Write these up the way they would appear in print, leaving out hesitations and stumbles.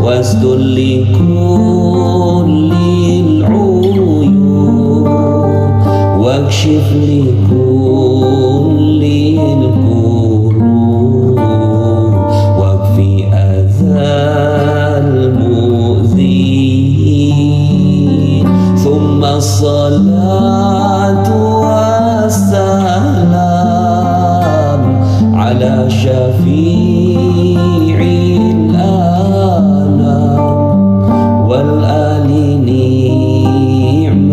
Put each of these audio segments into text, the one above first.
واستر لكل العيوب واكشف لكل الكروب واكفي أذى المؤذين ثم الصلاة والسلام على شفيع الأنام والآل نعم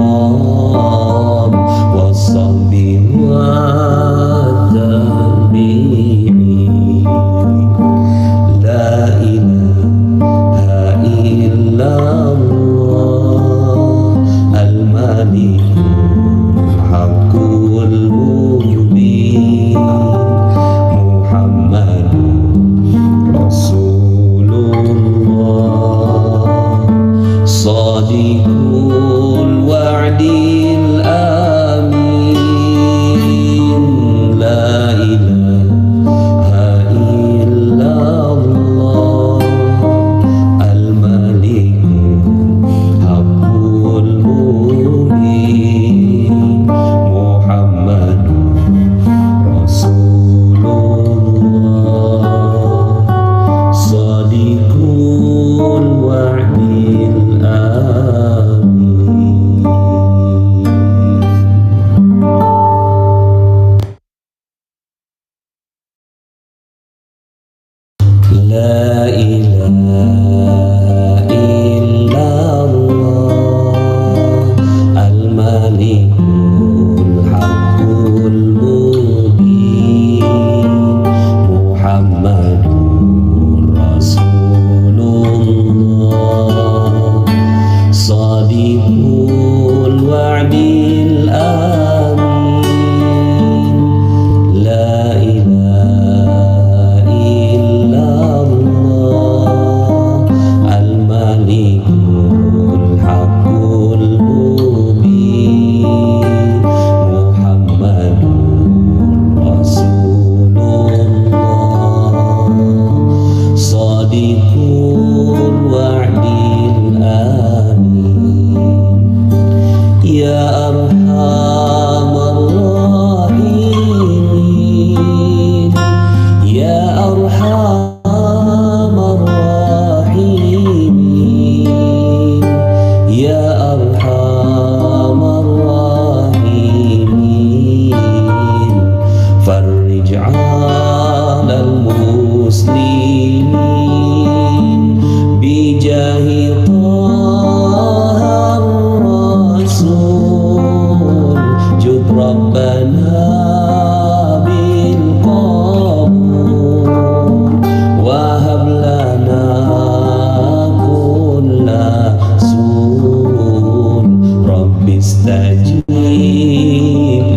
الكرام والصحب والتابعين لا إله إلا الله الملك الحق المبين محمد رسول الله صادق الوعد الأمين لا إله إلا الله الملك الحق المبين محمد رسول الله صادق الوعد الأمين. لا إله إلا الله الملك الحق المبين محمد رسول الله صادق الوعد الأمين لا إله إلا الله الملك الحق المبين محمد رسول الله صادق الوعد الأمين يا أرحم الراحمين يا أرحم الراحمين يا أرحم الراحمين فرج على المسلمين بجاه طه الرسول جد ربنا بالقبول وهب لنا كل سول رب استجيب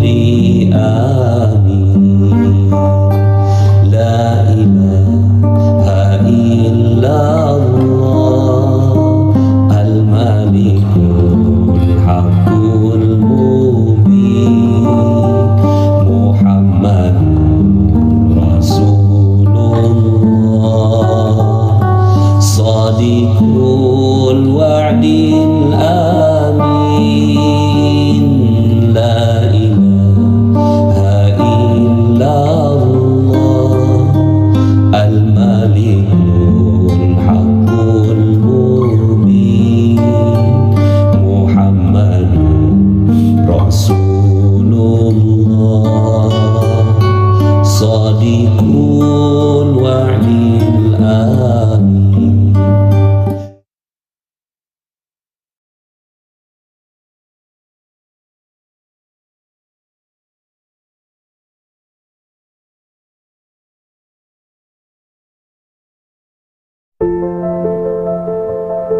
لي آمين لا إله إلا الله الملك الحق المبين محمد رسول الله صادق الوعد الأمين لا إله إلا الله الملك الحق المبين محمد رسول الله صادق الوعد الأمين.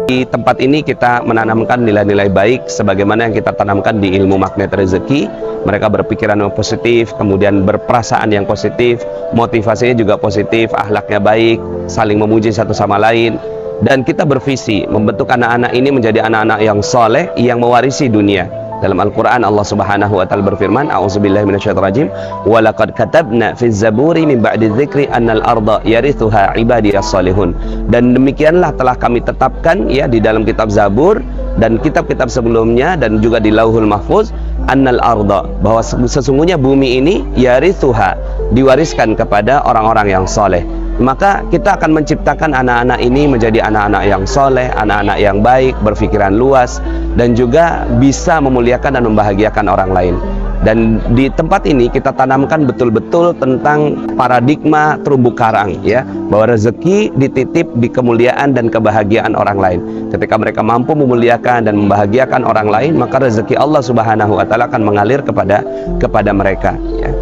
Di tempat ini kita menanamkan nilai-nilai baik sebagaimana yang kita tanamkan di ilmu magnet rezeki. Mereka berpikiran yang positif, kemudian berperasaan yang positif, motivasinya juga positif, akhlaknya baik, saling memuji satu sama lain. Dan kita bervisi membentuk anak-anak ini menjadi anak-anak yang soleh, yang mewarisi dunia. Dalam Al-Quran Allah Subhanahu wa Ta'ala berfirman, A'udzubillahi minasyaitonirrajim, wa laqad katabna fi zaburi min ba'di dzikri annal arda yarithuha ibadiyas salihun. Dan demikianlah telah kami tetapkan ya di dalam kitab Zabur dan kitab-kitab sebelumnya dan juga di Lauhul Mahfuz, annal arda, bahwa sesungguhnya bumi ini yarithuha, diwariskan kepada orang-orang yang soleh. Maka kita akan menciptakan anak-anak ini menjadi anak-anak yang soleh, anak-anak yang baik, berpikiran luas, dan juga bisa memuliakan dan membahagiakan orang lain. Dan di tempat ini kita tanamkan betul-betul tentang paradigma terumbu karang ya, bahwa rezeki dititip di kemuliaan dan kebahagiaan orang lain. Ketika mereka mampu memuliakan dan membahagiakan orang lain, maka rezeki Allah Subhanahu wa Ta'ala akan mengalir kepada mereka ya.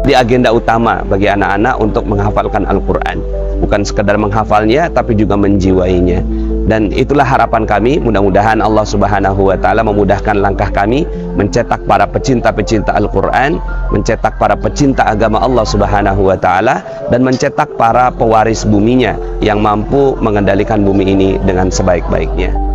Di agenda utama bagi anak-anak untuk menghafalkan Al-Quran, bukan sekedar menghafalnya tapi juga menjiwainya. Dan itulah harapan kami, mudah-mudahan Allah Subhanahu wa Ta'ala memudahkan langkah kami mencetak para pecinta-pecinta Al-Quran, mencetak para pecinta agama Allah Subhanahu wa Ta'ala, dan mencetak para pewaris buminya yang mampu mengendalikan bumi ini dengan sebaik-baiknya.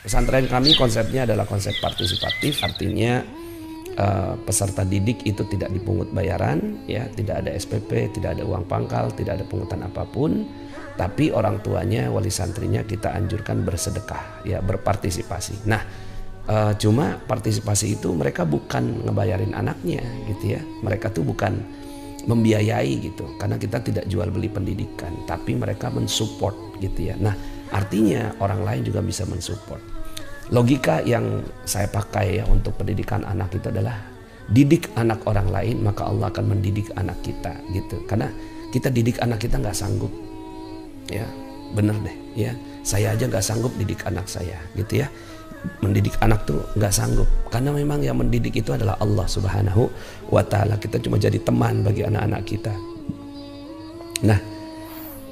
Pesantren kami konsepnya adalah konsep partisipatif, artinya peserta didik itu tidak dipungut bayaran, ya, tidak ada SPP, tidak ada uang pangkal, tidak ada pungutan apapun, tapi orang tuanya, wali santrinya kita anjurkan bersedekah, ya, berpartisipasi. Nah, cuma partisipasi itu mereka bukan ngebayarin anaknya, gitu ya, mereka tuh bukan membiayai gitu, karena kita tidak jual beli pendidikan, tapi mereka mensupport, gitu ya. Nah, artinya orang lain juga bisa mensupport. Logika yang saya pakai ya untuk pendidikan anak itu adalah didik anak orang lain, maka Allah akan mendidik anak kita gitu. Karena kita didik anak kita nggak sanggup, ya bener deh ya. Saya aja nggak sanggup didik anak saya gitu ya. Mendidik anak tuh nggak sanggup, karena memang yang mendidik itu adalah Allah Subhanahu wa Ta'ala. Kita cuma jadi teman bagi anak-anak kita. Nah,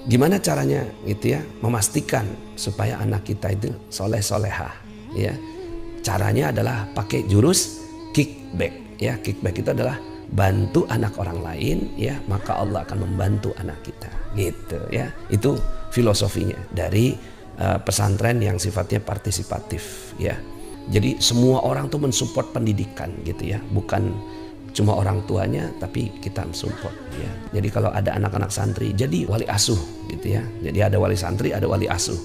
gimana caranya gitu ya, memastikan supaya anak kita itu soleh-solehah ya? Caranya adalah pakai jurus kickback ya. Kickback itu adalah bantu anak orang lain ya, maka Allah akan membantu anak kita gitu ya. Itu filosofinya dari pesantren yang sifatnya partisipatif ya. Jadi semua orang tuh mensupport pendidikan gitu ya, bukan cuma orang tuanya tapi kita mensupport ya. Jadi kalau ada anak-anak santri jadi wali asuh gitu ya. Jadi ada wali santri, ada wali asuh.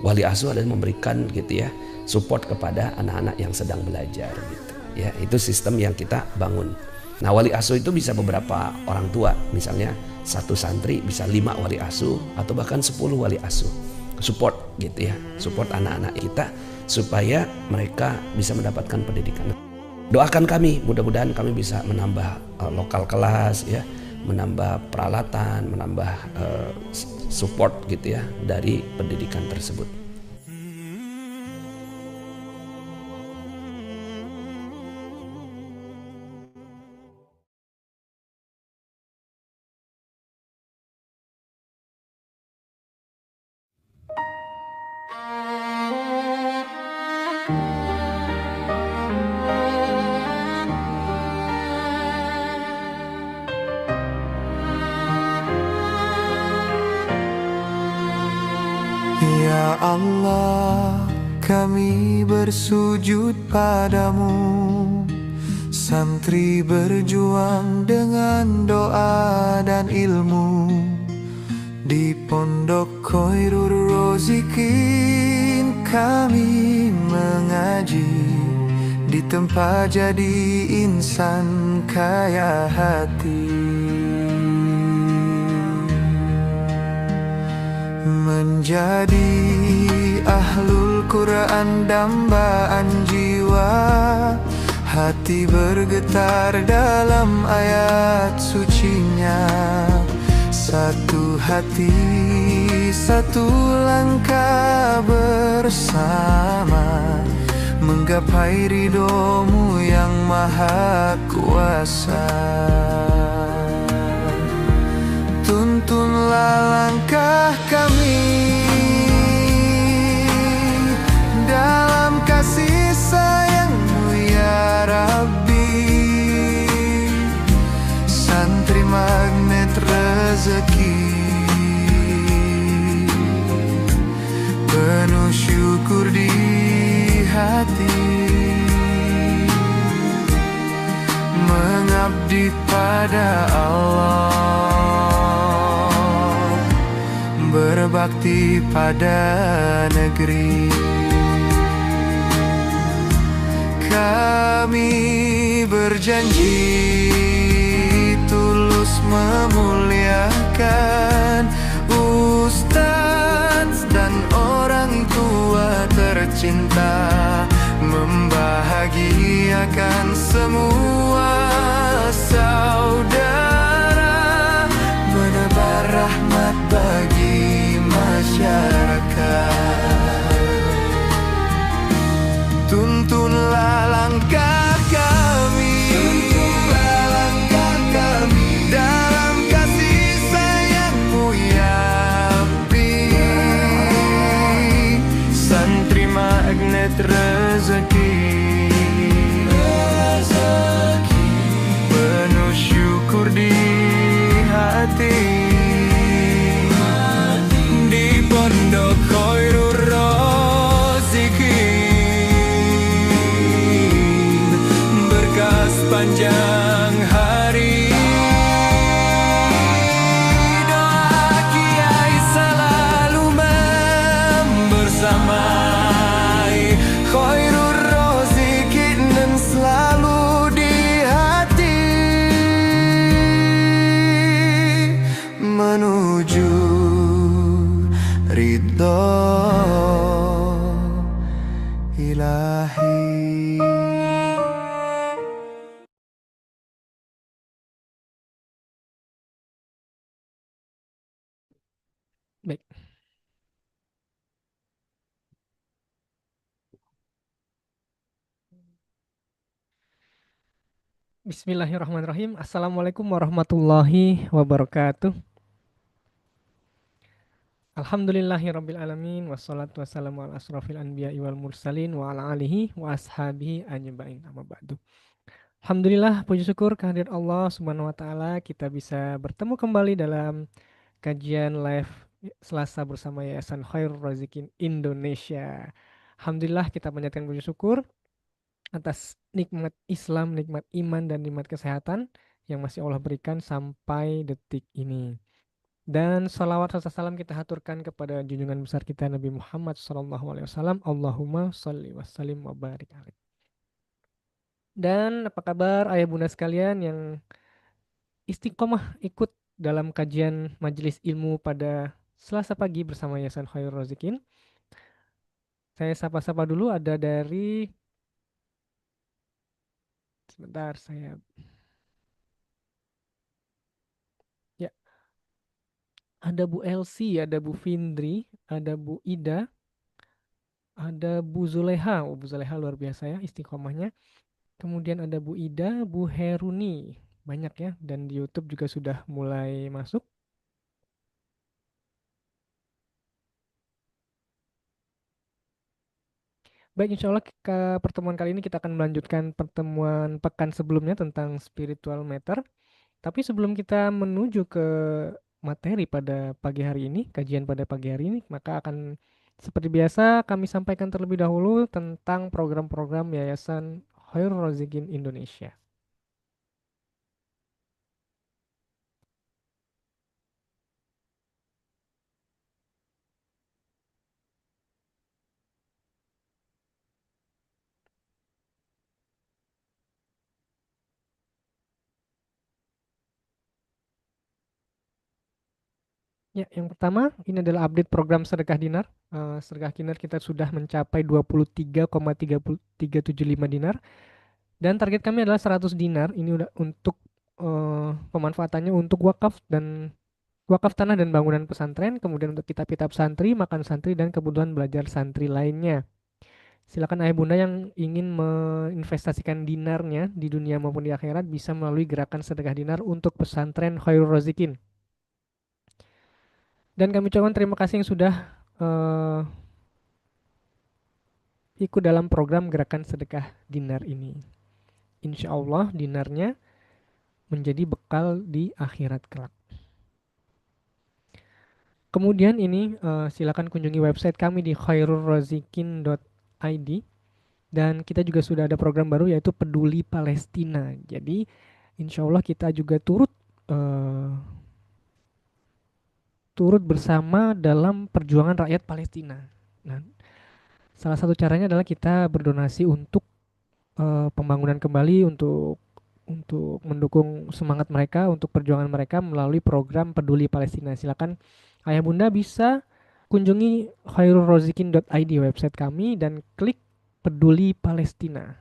Wali asuh adalah memberikan gitu ya support kepada anak-anak yang sedang belajar gitu ya. Itu sistem yang kita bangun. Nah, wali asuh itu bisa beberapa orang tua, misalnya satu santri bisa 5 wali asuh atau bahkan 10 wali asuh. Support gitu ya, support anak-anak kita supaya mereka bisa mendapatkan pendidikan. Doakan kami, mudah-mudahan kami bisa menambah lokal kelas ya, menambah peralatan, menambah support gitu ya dari pendidikan tersebut. Ya Allah, kami bersujud padamu. Santri berjuang dengan doa dan ilmu di Pondok Khairul Rozikin. Kami mengaji di tempat jadi insan kaya hati, menjadi ahlul Quran dambaan jiwa. Hati bergetar dalam ayat sucinya. Satu hati, satu langkah bersama, menggapai ridhomu yang maha kuasa. Tuntunlah langkah kami dalam kasih sayangmu ya rezeki, penuh syukur di hati, mengabdi pada Allah, berbakti pada negeri. Kami berjanji tulus memuliakan ustaz dan orang tua tercinta, membahagiakan semua saudara, menebar rahmat bagi masyarakat. Tuntunlah langkah kami, tuntunlah langkah kami dalam kasih sayang-Mu ya Rabbi. Santri Magnet Rezeki, penuh syukur di hati, di Pondok Khairul Razikin, berkah sepanjang hari. Doa Kiai selalu membersamai Khairul Razikin dan selalu di hati, menuju ridho ilahi. Baik. Bismillahirrahmanirrahim. Assalamualaikum warahmatullahi wabarakatuh. Alhamdulillahirrabbilalamin. Wassalatu wassalamu ala asrafil anbiya wal mursalin wa ala alihi wa ashabihi ajma'in, amma ba'du. Alhamdulillah, puji syukur kehadirat Allah subhanahu wa ta'ala, kita bisa bertemu kembali dalam kajian live Selasa bersama Yayasan Khairul Razikin Indonesia. Alhamdulillah, kita panjatkan puji syukur atas nikmat Islam, nikmat iman, dan nikmat kesehatan yang masih Allah berikan sampai detik ini. Dan salawat serta salam kita haturkan kepada junjungan besar kita Nabi Muhammad SAW. Allahumma sholli wa sallim wa barik alaih. Dan apa kabar ayah bunda sekalian yang istiqomah ikut dalam kajian majelis ilmu pada Selasa pagi bersama Yayasan Khairul Razikin. Saya sapa-sapa dulu, ada dari... Sebentar, saya... Ya, ada Bu Elsie, ada Bu Findri, ada Bu Ida, ada Bu Zuleha. Oh, Bu Zuleha luar biasa ya istiqomahnya. Kemudian ada Bu Ida, Bu Heruni. Banyak ya, dan di YouTube juga sudah mulai masuk. Baik, insya Allah ke pertemuan kali ini kita akan melanjutkan pertemuan pekan sebelumnya tentang spiritual matter. Tapi sebelum kita menuju ke materi pada pagi hari ini, kajian pada pagi hari ini, maka akan seperti biasa kami sampaikan terlebih dahulu tentang program-program Yayasan Khairul Razikin Indonesia. Ya, yang pertama ini adalah update program sedekah dinar. Sedekah dinar kita sudah mencapai 23,375 dinar. Dan target kami adalah 100 dinar. Ini udah untuk pemanfaatannya untuk wakaf dan wakaf tanah dan bangunan pesantren, kemudian untuk kitab-kitab santri, makan santri, dan kebutuhan belajar santri lainnya. Silakan ayah bunda yang ingin menginvestasikan dinarnya di dunia maupun di akhirat bisa melalui gerakan sedekah dinar untuk pesantren Khairul Razikin. Dan kami ucapkan terima kasih yang sudah ikut dalam program gerakan sedekah dinar ini. Insya Allah dinarnya menjadi bekal di akhirat kelak. Kemudian ini silakan kunjungi website kami di khairulrozikin.id dan kita juga sudah ada program baru yaitu Peduli Palestina. Jadi insya Allah kita juga eh, turut bersama dalam perjuangan rakyat Palestina. Nah, salah satu caranya adalah kita berdonasi untuk pembangunan kembali untuk mendukung semangat mereka untuk perjuangan mereka melalui program Peduli Palestina. Silakan Ayah Bunda bisa kunjungi khairulrozikin.id website kami dan klik Peduli Palestina.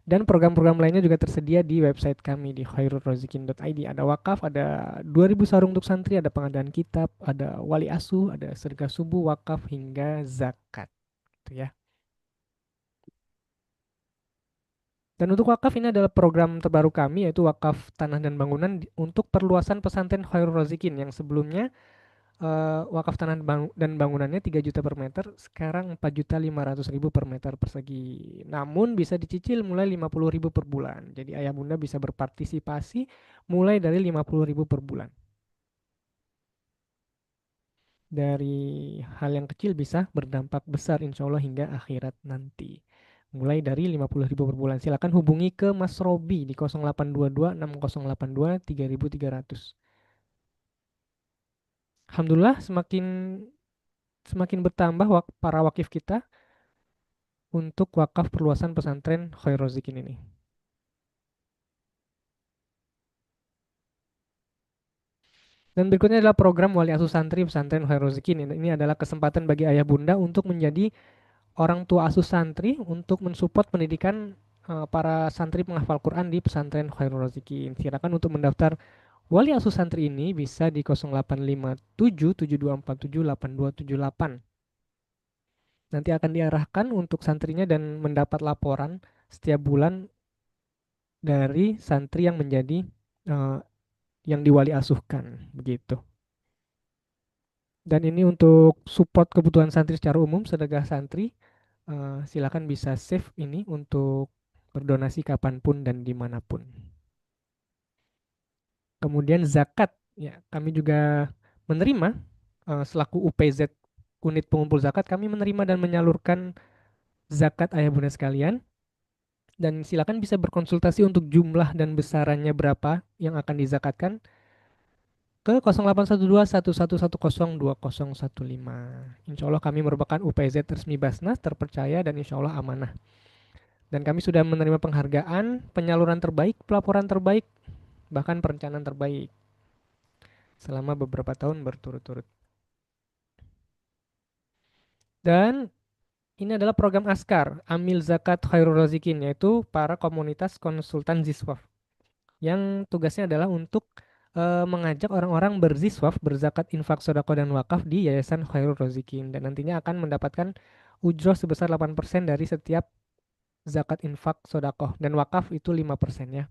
Dan program-program lainnya juga tersedia di website kami di khairulrozikin.id. Ada wakaf, ada 2000 sarung untuk santri, ada pengadaan kitab, ada wali asuh, ada sedekah subuh, wakaf hingga zakat. Gitu ya. Dan untuk wakaf ini adalah program terbaru kami yaitu wakaf tanah dan bangunan untuk perluasan pesantren Khairul Razikin yang sebelumnya wakaf tanah dan bangunannya 3 juta per meter, sekarang 4.500.000 per meter persegi. Namun bisa dicicil mulai 50.000 per bulan. Jadi ayah bunda bisa berpartisipasi mulai dari 50.000 per bulan. Dari hal yang kecil bisa berdampak besar insya Allah hingga akhirat nanti. Mulai dari 50.000 per bulan. Silakan hubungi ke Mas Robi di 0822 6082 3300. Alhamdulillah semakin semakin bertambah para wakif kita untuk wakaf perluasan pesantren Khairul Rozikin ini. Dan berikutnya adalah program Wali Asuh Santri Pesantren Khairul Rozikin. Ini adalah kesempatan bagi ayah bunda untuk menjadi orang tua asuh santri untuk mensupport pendidikan para santri penghafal Quran di pesantren Khairul Razikin. Silakan untuk mendaftar wali asuh santri ini bisa di 0857 7247 8278. Nanti akan diarahkan untuk santrinya dan mendapat laporan setiap bulan dari santri yang menjadi eh, yang diwali asuhkan begitu. Dan ini untuk support kebutuhan santri secara umum, sedekah santri. Silakan bisa save ini untuk berdonasi kapanpun dan dimanapun. Kemudian zakat, ya kami juga menerima selaku UPZ unit pengumpul zakat, kami menerima dan menyalurkan zakat ayah bunda sekalian. Dan silakan bisa berkonsultasi untuk jumlah dan besarannya berapa yang akan dizakatkan ke 0812 1110 2015. Insya Allah kami merupakan UPZ resmi Basnas, terpercaya dan insya Allah amanah. Dan kami sudah menerima penghargaan, penyaluran terbaik, pelaporan terbaik, bahkan perencanaan terbaik selama beberapa tahun berturut-turut. Dan ini adalah program Askar, Amil Zakat Khairul Razikin, yaitu para komunitas konsultan Ziswaf yang tugasnya adalah untuk mengajak orang-orang berziswaf, berzakat, infak, sodako, dan wakaf di Yayasan Khairul Razikin. Dan nantinya akan mendapatkan ujroh sebesar 8% dari setiap zakat, infak, sodako, dan wakaf itu 5% ya.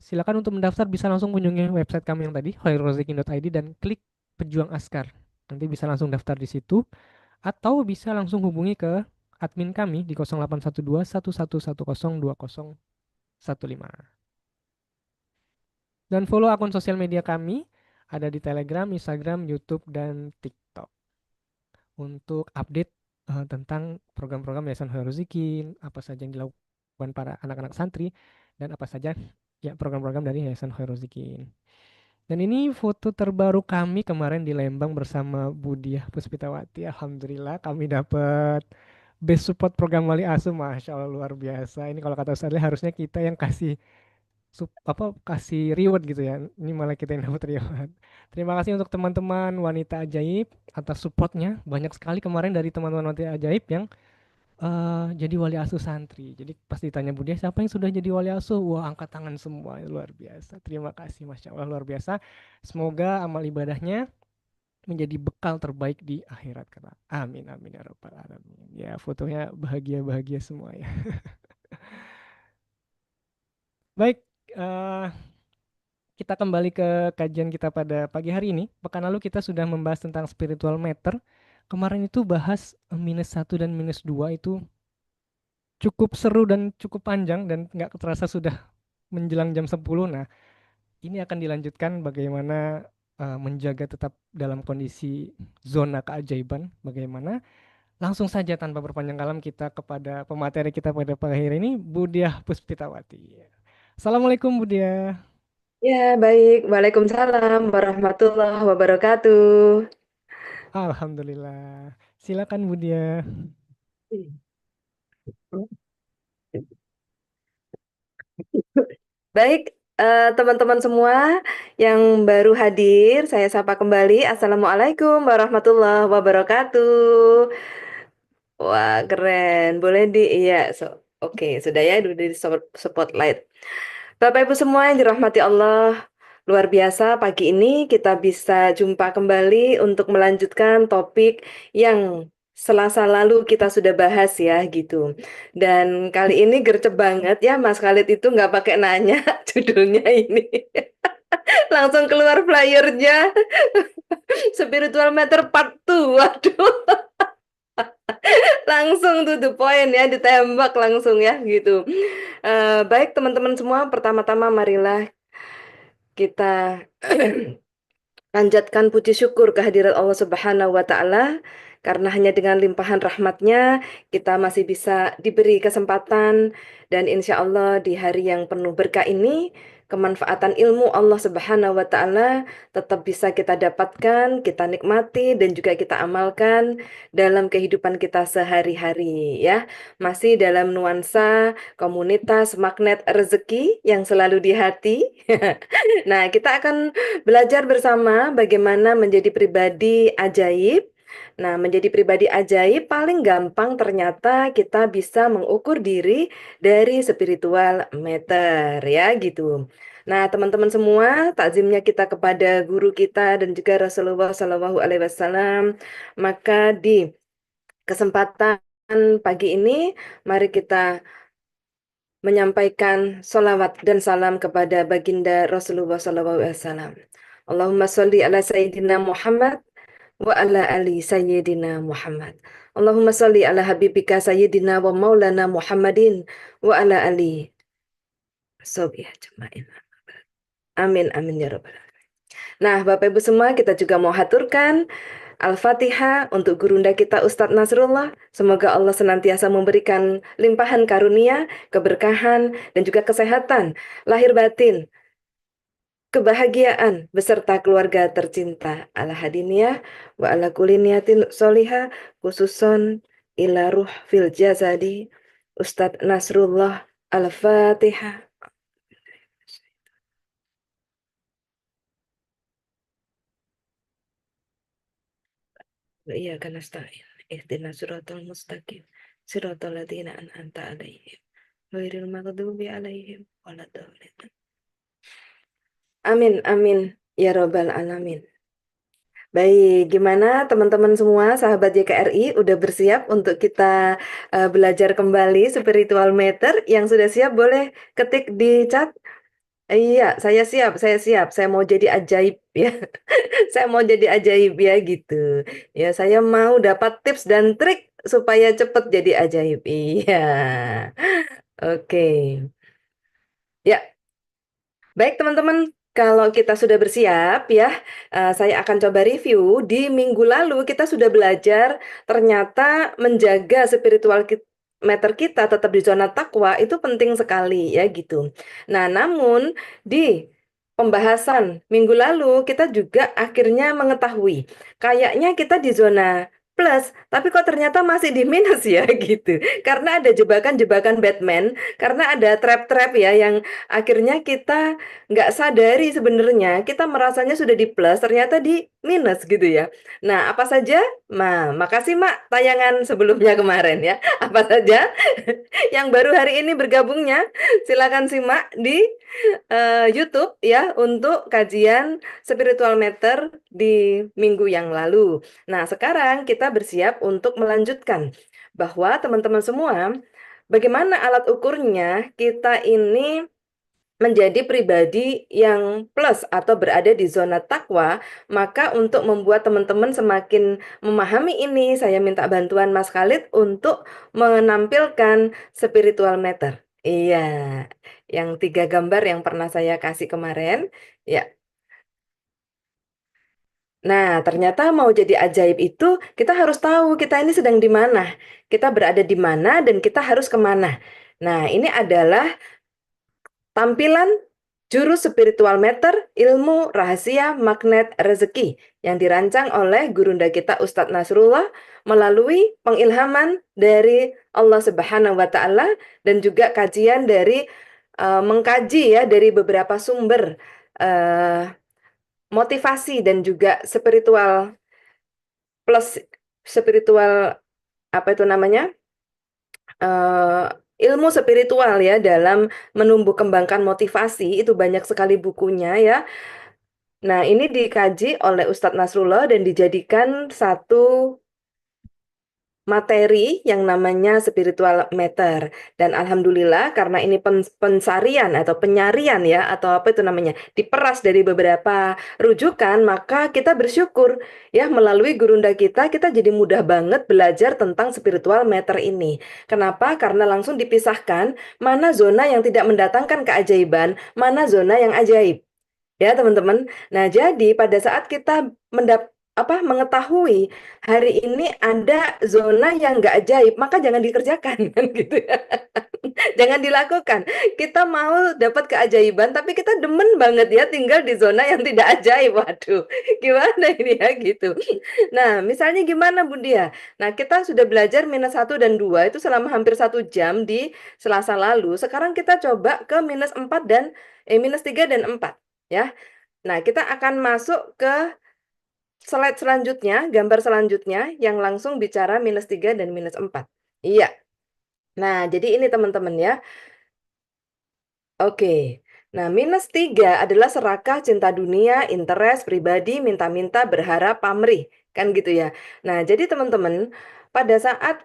Silakan untuk mendaftar bisa langsung kunjungi website kami yang tadi khairulrozikin.id dan klik pejuang askar. Nanti bisa langsung daftar di situ atau bisa langsung hubungi ke admin kami di 0812 1110 2015. Dan follow akun sosial media kami ada di Telegram, Instagram, YouTube, dan TikTok untuk update tentang program-program Yayasan Khairul Razikin, apa saja yang dilakukan para anak-anak santri, dan apa saja ya program-program dari Yayasan Khairul Razikin. Dan ini foto terbaru kami kemarin di Lembang bersama Budiah Puspitawati. Alhamdulillah kami dapat best support program wali asuh, masya Allah luar biasa. Ini kalau kata Ustadz harusnya kita yang kasih kasih reward gitu ya. Ini malah kita yang dapat reward. Terima kasih untuk teman-teman wanita ajaib atas supportnya. Banyak sekali kemarin dari teman-teman wanita ajaib yang jadi wali asuh santri. Jadi pas ditanya Budi siapa yang sudah jadi wali asuh? Wah angkat tangan semua, luar biasa. Terima kasih, masya Allah luar biasa. Semoga amal ibadahnya menjadi bekal terbaik di akhirat kelak. Amin amin ya rabbal alamin. Ya fotonya bahagia bahagia semua ya. Baik, eh, kita kembali ke kajian kita pada pagi hari ini. Pekan lalu kita sudah membahas tentang spiritual matter. Kemarin itu bahas -1 dan -2 itu cukup seru dan cukup panjang dan nggak terasa sudah menjelang jam 10. Nah, ini akan dilanjutkan bagaimana menjaga tetap dalam kondisi zona keajaiban. Bagaimana? Langsung saja tanpa berpanjang kalam kita kepada pemateri kita pada pagi hari ini, Budiah Puspitawati. Assalamualaikum Budiah. Ya, baik. Waalaikumsalam warahmatullahi wabarakatuh. Alhamdulillah. Silakan Budiah. Baik, teman-teman semua yang baru hadir, saya sapa kembali. Assalamualaikum warahmatullahi wabarakatuh. Wah, keren. Boleh iya, oke, sudah ya, udah di spotlight. Bapak Ibu semua yang dirahmati Allah, luar biasa pagi ini kita bisa jumpa kembali untuk melanjutkan topik yang Selasa lalu kita sudah bahas ya gitu. Dan kali ini gercep banget ya Mas Khalid itu nggak pakai nanya judulnya ini. Langsung keluar flyernya. Spiritual Matter Part 2. Waduh, langsung to the point ya, ditembak langsung ya gitu. Baik teman-teman semua, pertama-tama marilah kita panjatkan puji syukur kehadirat Allah Subhanahu wa Ta'ala, karena hanya dengan limpahan rahmatnya kita masih bisa diberi kesempatan, dan insya Allah di hari yang penuh berkah ini kemanfaatan ilmu Allah Subhanahu wa Ta'ala tetap bisa kita dapatkan, kita nikmati, dan juga kita amalkan dalam kehidupan kita sehari-hari ya. Masih dalam nuansa komunitas magnet rezeki yang selalu di hati. Nah, kita akan belajar bersama bagaimana menjadi pribadi ajaib. Nah, menjadi pribadi ajaib paling gampang ternyata kita bisa mengukur diri dari spiritual meter ya gitu. Nah, teman-teman semua, takzimnya kita kepada guru kita dan juga Rasulullah Shallallahu Alaihi Wasallam. Maka di kesempatan pagi ini, mari kita menyampaikan solawat dan salam kepada baginda Rasulullah SAW. Allahumma sholli ala Sayyidina Muhammad wa ala ali Sayyidina Muhammad. Allahumma sholli ala habibika Sayyidina wa maulana Muhammadin wa ala ali sobi ajma'in. Amin, amin ya rabbal alamin. Nah, Bapak Ibu semua, kita juga mau haturkan Al-Fatihah untuk gurunda kita Ustadz Nasrullah. Semoga Allah senantiasa memberikan limpahan karunia, keberkahan, dan juga kesehatan, lahir batin, kebahagiaan, beserta keluarga tercinta. Ala hadiniyah wa ala kuliniyatin solihah, khususon ila ruh fil jazadi, Ustadz Nasrullah. Al-Fatihah. Wa iyyaka nasta'in. Ihdinas siratal mustaqim. Siratal ladzina an'amta 'alaihim ghairil maghdubi 'alaihim waladdallin. Amin, amin ya robbal alamin. Baik, gimana teman-teman semua, sahabat YKRI, udah bersiap untuk kita belajar kembali spiritual meter? Yang sudah siap boleh ketik di chat. Iya, saya siap, saya siap. Saya mau jadi ajaib ya. Saya mau jadi ajaib ya gitu. Ya, saya mau dapat tips dan trik supaya cepet jadi ajaib. Iya. Oke. Ya, baik teman-teman, kalau kita sudah bersiap ya, saya akan coba review. Di minggu lalu kita sudah belajar ternyata menjaga spiritual meter kita tetap di zona takwa itu penting sekali ya gitu. Nah, namun di pembahasan minggu lalu kita juga akhirnya mengetahui kayaknya kita di zona plus, tapi kok ternyata masih di minus ya gitu. Karena ada jebakan-jebakan Batman, karena ada trap-trap ya yang akhirnya kita nggak sadari sebenarnya kita merasanya sudah di plus, ternyata di minus gitu ya. Nah, apa saja? Makasih Mak tayangan sebelumnya kemarin ya. Apa saja yang baru hari ini bergabungnya? Silakan simak di YouTube ya untuk kajian spiritual meter di minggu yang lalu. Nah, sekarang kita bersiap untuk melanjutkan bahwa teman-teman semua, bagaimana alat ukurnya kita ini menjadi pribadi yang plus atau berada di zona takwa. Maka untuk membuat teman-teman semakin memahami ini, saya minta bantuan Mas Khalid untuk menampilkan spiritual meter. Iya, yang 3 gambar yang pernah saya kasih kemarin. Ya, nah ternyata mau jadi ajaib itu kita harus tahu kita ini sedang di mana, kita berada di mana dan kita harus kemana. Nah ini adalah tampilan jurus spiritual meter ilmu rahasia magnet rezeki yang dirancang oleh gurunda kita Ustadz Nasrullah melalui pengilhaman dari Allah Subhanahu wa taala dan juga kajian dari mengkaji ya dari beberapa sumber eh, motivasi dan juga spiritual plus spiritual apa itu namanya? eh, ilmu spiritual ya dalam menumbuh kembangkan motivasi itu banyak sekali bukunya ya. Nah, ini dikaji oleh Ustadz Nasrullah dan dijadikan satu materi yang namanya spiritual matter. Dan alhamdulillah karena ini pensarian atau penyarian ya atau apa itu namanya diperas dari beberapa rujukan, maka kita bersyukur ya melalui gurunda kita jadi mudah banget belajar tentang spiritual matter ini. Kenapa? Karena langsung dipisahkan mana zona yang tidak mendatangkan keajaiban, mana zona yang ajaib. Ya, teman-teman. Nah, jadi pada saat kita mengetahui hari ini ada zona yang nggak ajaib, maka jangan dikerjakan kan gitu ya. Jangan dilakukan. Kita mau dapat keajaiban, tapi kita demen banget ya tinggal di zona yang tidak ajaib. Waduh, gimana ini ya gitu. Nah, misalnya gimana Bu Dia? Nah, kita sudah belajar -1 dan -2 itu selama hampir 1 jam di Selasa lalu. Sekarang kita coba ke -4 dan -3 dan -4 ya. Nah, kita akan masuk ke slide selanjutnya, gambar selanjutnya yang langsung bicara -3 dan -4. Iya. Nah, jadi ini teman-teman ya. Oke. Nah, -3 adalah serakah, cinta dunia, interest, pribadi, minta-minta, berharap, pamrih. Kan gitu ya. Nah, jadi teman-teman, pada saat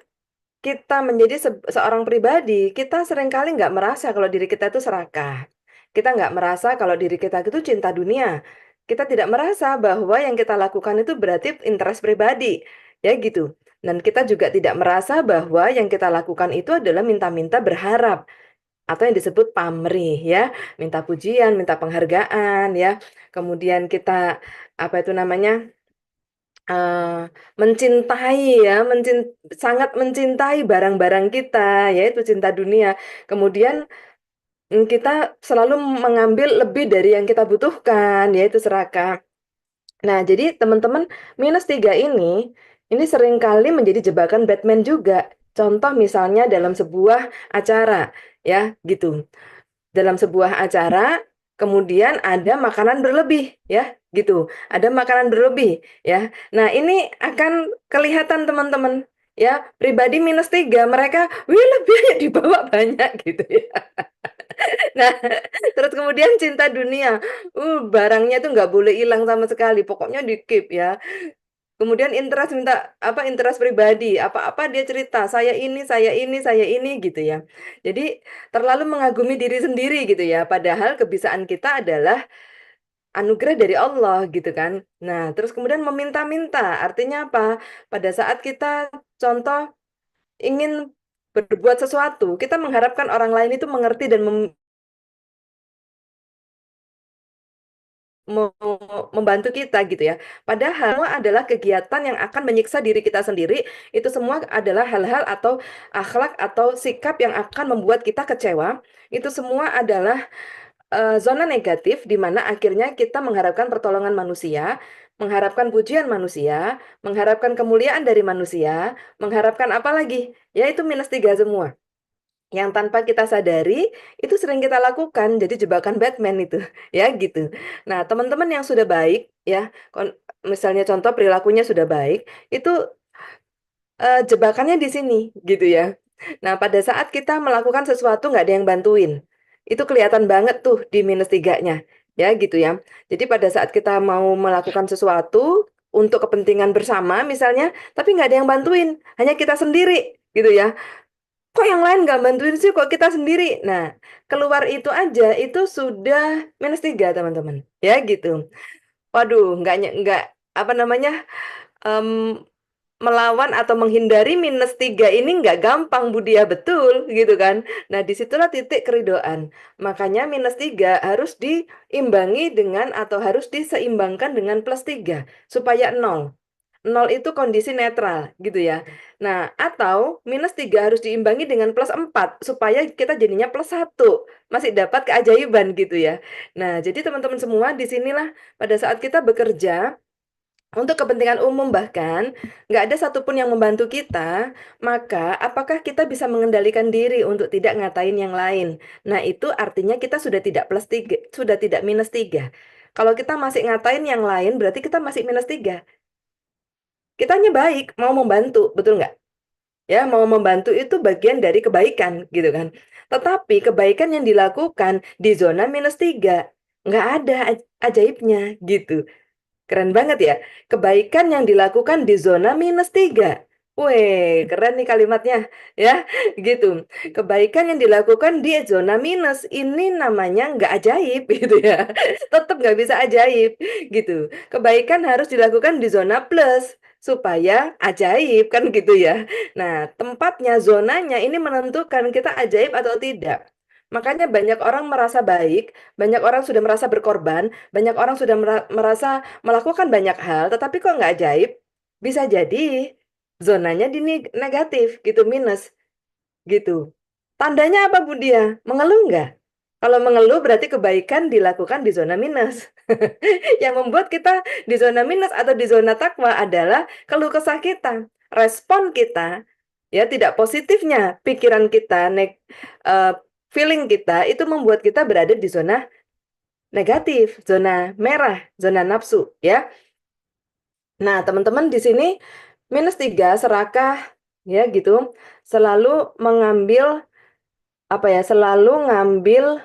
kita menjadi seorang pribadi, kita seringkali nggak merasa kalau diri kita itu serakah. Kita nggak merasa kalau diri kita itu cinta dunia. Kita tidak merasa bahwa yang kita lakukan itu berarti interest pribadi. Ya gitu. Dan kita juga tidak merasa bahwa yang kita lakukan itu adalah minta-minta berharap atau yang disebut pamrih ya, minta pujian, minta penghargaan ya. Kemudian kita apa itu namanya? Mencintai ya, sangat mencintai barang-barang kita, yaitu cinta dunia. Kemudian kita selalu mengambil lebih dari yang kita butuhkan, yaitu serakah. Nah, jadi teman-teman, -3 ini seringkali menjadi jebakan Batman juga. Contoh misalnya dalam sebuah acara, ya, gitu. Dalam sebuah acara, kemudian ada makanan berlebih, ya, gitu. Ada makanan berlebih, ya. Nah, ini akan kelihatan teman-teman, ya, pribadi -3, mereka, wih lebih dibawa banyak gitu ya. Nah, terus kemudian cinta dunia, barangnya tuh nggak boleh hilang sama sekali, pokoknya di keep ya. Kemudian interest minta interest pribadi, apa-apa dia cerita, saya ini, saya ini, saya ini gitu ya. Jadi terlalu mengagumi diri sendiri gitu ya. Padahal kebisaan kita adalah anugerah dari Allah gitu kan. Nah, terus kemudian meminta-minta, artinya apa? Pada saat kita contoh ingin berbuat sesuatu, kita mengharapkan orang lain itu mengerti dan membantu kita gitu ya. Padahal semua adalah kegiatan yang akan menyiksa diri kita sendiri. Itu semua adalah hal-hal atau akhlak atau sikap yang akan membuat kita kecewa. Itu semua adalah zona negatif di mana akhirnya kita mengharapkan pertolongan manusia, mengharapkan pujian manusia, mengharapkan kemuliaan dari manusia, mengharapkan apa lagi? Yaitu -3 semua yang tanpa kita sadari itu sering kita lakukan jadi jebakan Batman itu ya gitu. Nah teman-teman yang sudah baik ya misalnya contoh perilakunya sudah baik itu jebakannya di sini gitu ya. Nah pada saat kita melakukan sesuatu nggak ada yang bantuin itu kelihatan banget tuh di -3-nya ya gitu ya. Jadi pada saat kita mau melakukan sesuatu untuk kepentingan bersama misalnya tapi nggak ada yang bantuin hanya kita sendiri gitu ya. Kok yang lain nggak bantuin sih, kok kita sendiri? Nah, keluar itu aja, itu sudah -3, teman-teman. Ya, gitu. Waduh, nggak, apa namanya, em, melawan atau menghindari -3 ini nggak gampang, Budia, betul gitu kan. Nah, disitulah titik keridoan. Makanya -3 harus diimbangi dengan atau harus diseimbangkan dengan +3 supaya 0. 0 itu kondisi netral gitu ya. Nah, atau -3 harus diimbangi dengan +4 supaya kita jadinya +1. Masih dapat keajaiban gitu ya. Nah, jadi teman-teman semua di sinilah pada saat kita bekerja untuk kepentingan umum bahkan nggak ada satupun yang membantu kita, maka apakah kita bisa mengendalikan diri untuk tidak ngatain yang lain? Nah, itu artinya kita sudah tidak +3, sudah tidak -3. Kalau kita masih ngatain yang lain, berarti kita masih -3. Kitanya baik, mau membantu, betul nggak? Ya, mau membantu itu bagian dari kebaikan, gitu kan. Tetapi kebaikan yang dilakukan di zona -3, nggak ada ajaibnya, gitu. Keren banget ya. Kebaikan yang dilakukan di zona -3. Weh, keren nih kalimatnya, ya, gitu. Kebaikan yang dilakukan di zona minus, ini namanya nggak ajaib, gitu ya. Tetap nggak bisa ajaib, gitu. Kebaikan harus dilakukan di zona plus, supaya ajaib, kan gitu ya. Nah, tempatnya, zonanya ini menentukan kita ajaib atau tidak. Makanya banyak orang merasa baik, banyak orang sudah merasa berkorban, banyak orang sudah merasa melakukan banyak hal, tetapi kok nggak ajaib? Bisa jadi zonanya di negatif, gitu, minus, gitu. Tandanya apa, Bu Dia? Mengeluh nggak? Kalau mengeluh berarti kebaikan dilakukan di zona minus. Yang membuat kita di zona minus atau di zona takwa adalah keluh kesah kita, respon kita, ya tidak positifnya pikiran kita, eh, feeling kita itu membuat kita berada di zona negatif, zona merah, zona nafsu, ya. Nah, teman-teman di sini -3 serakah, ya gitu, selalu mengambil apa ya, selalu ngambil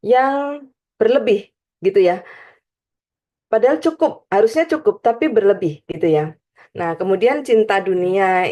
yang berlebih, gitu ya. Padahal cukup, harusnya cukup, tapi berlebih gitu ya. Nah, kemudian cinta dunia,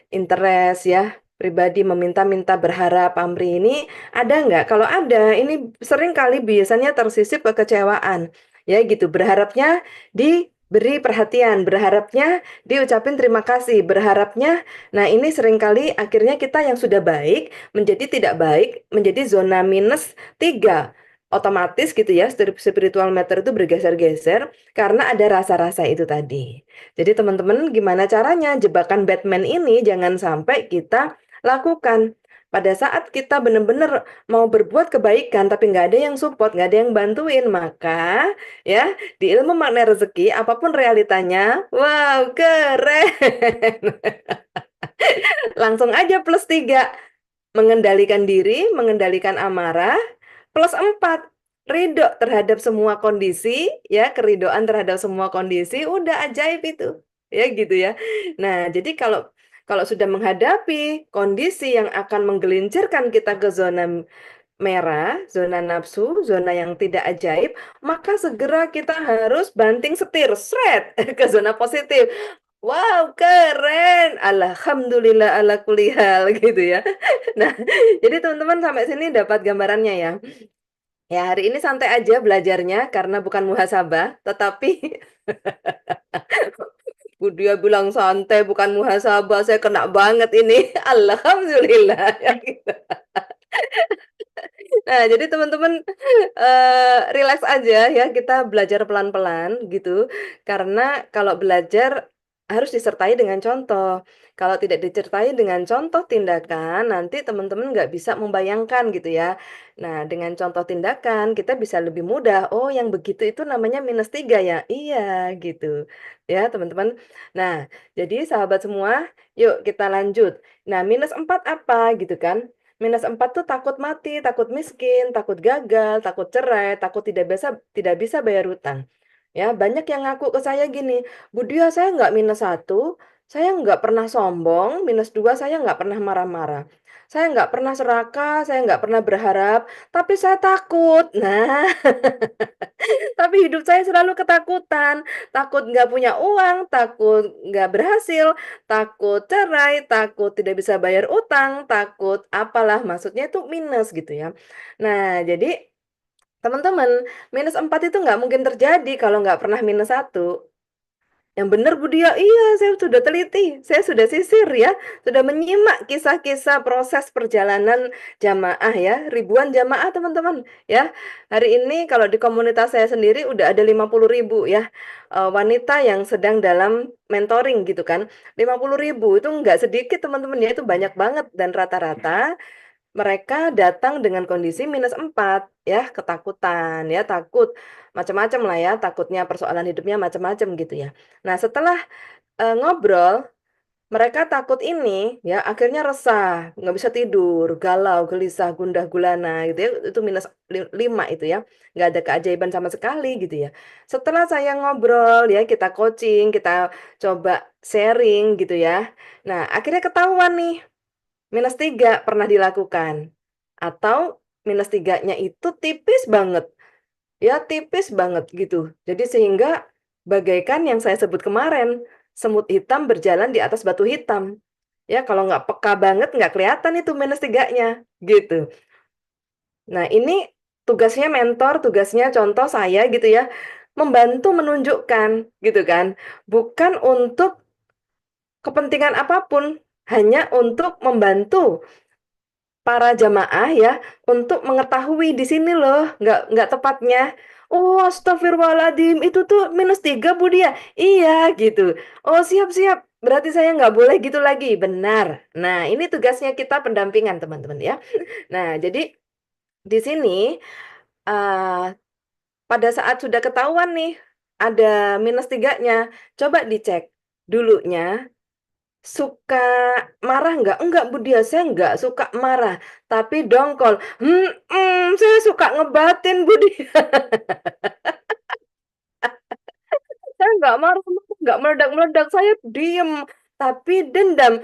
interest ya, pribadi meminta-minta berharap, pamrih ini ada nggak? Kalau ada, ini sering kali biasanya tersisip kekecewaan. Ya gitu, berharapnya diberi perhatian, berharapnya diucapin terima kasih, berharapnya, nah ini seringkali akhirnya kita yang sudah baik menjadi tidak baik, menjadi zona -3. Otomatis gitu ya, spiritual matter itu bergeser-geser karena ada rasa-rasa itu tadi. Jadi teman-teman gimana caranya jebakan Batman ini jangan sampai kita lakukan. Pada saat kita benar-benar mau berbuat kebaikan tapi nggak ada yang support, nggak ada yang bantuin, maka ya di ilmu makna rezeki apapun realitanya, wow keren. Langsung aja +3. Mengendalikan diri, mengendalikan amarah, +4. Ridho terhadap semua kondisi, ya, keridoan terhadap semua kondisi, udah ajaib itu. Ya gitu ya. Nah, jadi kalau kalau sudah menghadapi kondisi yang akan menggelincirkan kita ke zona merah, zona nafsu, zona yang tidak ajaib, maka segera kita harus banting setir, sret, ke zona positif. Wow, keren. Alhamdulillah ala kulli hal gitu ya. Nah, jadi teman-teman sampai sini dapat gambarannya ya. Ya, hari ini santai aja belajarnya karena bukan muhasabah, tetapi Bu dia bilang santai bukan muhasabah, saya kena banget ini. Alhamdulillah ya gitu. Nah, jadi teman-teman rileks aja ya, kita belajar pelan-pelan gitu. Karena kalau belajar harus disertai dengan contoh. Kalau tidak disertai dengan contoh tindakan, nanti teman-teman nggak bisa membayangkan gitu ya. Nah, dengan contoh tindakan kita bisa lebih mudah. Oh, yang begitu itu namanya -3 ya? Iya, gitu. Ya, teman-teman. Nah, jadi sahabat semua, yuk kita lanjut. Nah, -4 apa gitu kan? -4 tuh takut mati, takut miskin, takut gagal, takut cerai, takut tidak bisa bayar hutang. Ya, banyak yang ngaku ke saya gini, Bu Dia saya nggak -1, saya nggak pernah sombong, -2 saya nggak pernah marah-marah. Saya nggak pernah serakah, saya nggak pernah berharap, tapi saya takut. Nah, tapi hidup saya selalu ketakutan, takut nggak punya uang, takut nggak berhasil, takut cerai, takut tidak bisa bayar utang, takut apalah, maksudnya itu minus gitu ya. Nah, jadi teman-teman, -4 itu nggak mungkin terjadi kalau nggak pernah -1. Yang benar Bu Dia, iya saya sudah teliti, saya sudah sisir ya, sudah menyimak kisah-kisah proses perjalanan jamaah ya, ribuan jamaah teman-teman ya. Hari ini kalau di komunitas saya sendiri udah ada 50.000 ya wanita yang sedang dalam mentoring gitu kan. 50.000 itu nggak sedikit teman-teman ya, itu banyak banget dan rata-rata mereka datang dengan kondisi -4 ya, ketakutan ya, takut macam-macam lah ya, takutnya persoalan hidupnya macam-macam gitu ya. Nah, setelah ngobrol, mereka takut ini ya, akhirnya resah, nggak bisa tidur, galau, gelisah, gundah gulana gitu ya. Itu -5 itu ya. Nggak ada keajaiban sama sekali gitu ya. Setelah saya ngobrol ya, kita coaching, kita coba sharing gitu ya. Nah, akhirnya ketahuan nih -3 pernah dilakukan. Atau -3-nya itu tipis banget. Ya, tipis banget gitu. Jadi sehingga bagaikan yang saya sebut kemarin, semut hitam berjalan di atas batu hitam. Ya, kalau nggak peka banget nggak kelihatan itu -3-nya gitu. Nah, ini tugasnya mentor, tugasnya contoh saya gitu ya, membantu menunjukkan gitu kan. Bukan untuk kepentingan apapun, hanya untuk membantu para jamaah ya untuk mengetahui di sini loh nggak tepatnya. Oh, astagfirullahaladzim, itu tuh -3 Bu Dia. Iya gitu. Oh, siap-siap. Berarti saya nggak boleh gitu lagi. Benar. Nah, ini tugasnya kita pendampingan teman-teman ya. Nah, jadi di sini eh, pada saat sudah ketahuan nih ada -3-nya, coba dicek dulunya. Suka marah nggak? Enggak, Bu Dia, saya nggak suka marah, tapi dongkol. Saya suka ngebatin, Bu Dia. Saya nggak marah, nggak meledak-meledak, saya diem, tapi dendam.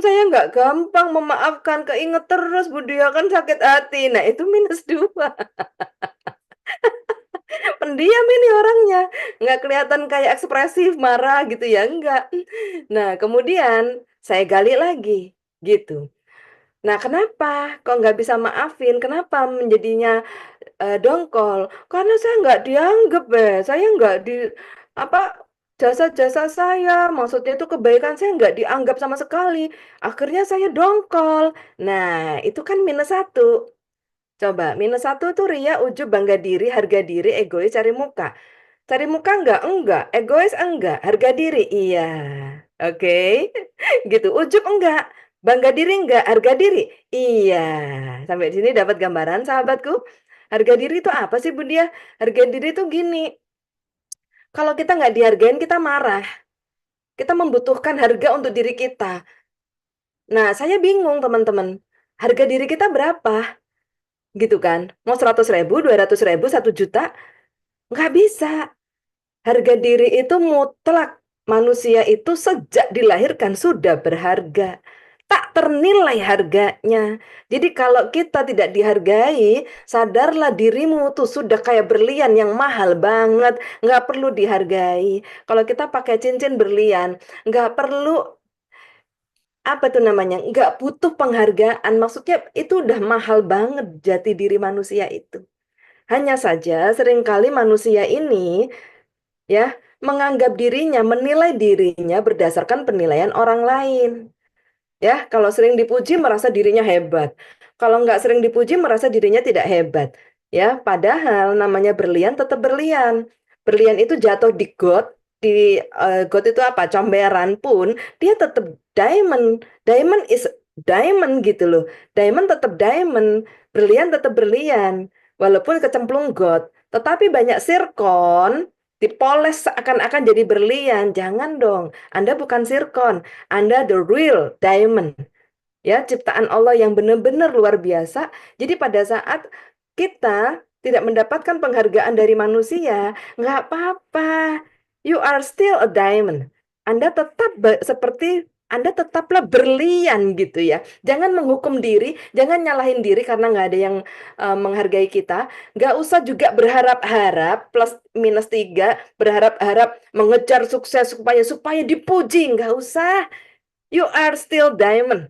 Saya nggak gampang memaafkan, keinget terus, Bu Dia, kan sakit hati. Nah, itu -2. Pendiam ini orangnya, nggak kelihatan kayak ekspresif, marah gitu ya, enggak. Nah, kemudian saya gali lagi, gitu. Nah, kenapa kok nggak bisa maafin? Kenapa menjadinya dongkol? Karena saya nggak dianggap, saya nggak di apa jasa-jasa saya, maksudnya itu kebaikan saya nggak dianggap sama sekali. Akhirnya saya dongkol. Nah, itu kan -1. Coba -1 tuh ria, ujub, bangga diri, harga diri, egois, cari muka. Cari muka enggak? Enggak. Egois enggak. Harga diri? Iya. Oke. Gitu. Ujub enggak? Bangga diri enggak? Harga diri? Iya. Sampai di sini dapat gambaran sahabatku. Harga diri itu apa sih Bu Dia? Harga diri itu gini. Kalau kita nggak dihargain kita marah. Kita membutuhkan harga untuk diri kita. Nah, saya bingung teman-teman. Harga diri kita berapa? Gitu kan? Mau 100.000, 200.000, 1 juta? Nggak bisa. Harga diri itu mutlak. Manusia itu sejak dilahirkan sudah berharga. Tak ternilai harganya. Jadi kalau kita tidak dihargai, sadarlah dirimu tuh sudah kayak berlian yang mahal banget. Nggak perlu dihargai. Kalau kita pakai cincin berlian, nggak perlu, apa tuh namanya, nggak butuh penghargaan. Maksudnya itu udah mahal banget jati diri manusia itu. Hanya saja seringkali manusia ini ya menganggap dirinya, menilai dirinya berdasarkan penilaian orang lain. Ya, kalau sering dipuji merasa dirinya hebat. Kalau nggak sering dipuji merasa dirinya tidak hebat. Ya, padahal namanya berlian tetap berlian. Berlian itu jatuh di got, di got itu apa? Comberan pun dia tetap diamond. Diamond is diamond gitu loh. Diamond tetap diamond, berlian tetap berlian. Walaupun kecemplung got, tetapi banyak sirkon dipoles seakan-akan jadi berlian. Jangan dong. Anda bukan sirkon. Anda the real diamond. Ya, ciptaan Allah yang benar-benar luar biasa. Jadi pada saat kita tidak mendapatkan penghargaan dari manusia, nggak apa-apa. You are still a diamond. Anda tetap seperti Anda tetaplah berlian gitu ya. Jangan menghukum diri, jangan nyalahin diri karena nggak ada yang menghargai kita. Nggak usah juga berharap-harap +-3, berharap-harap mengejar sukses supaya dipuji. Nggak usah. You are still diamond.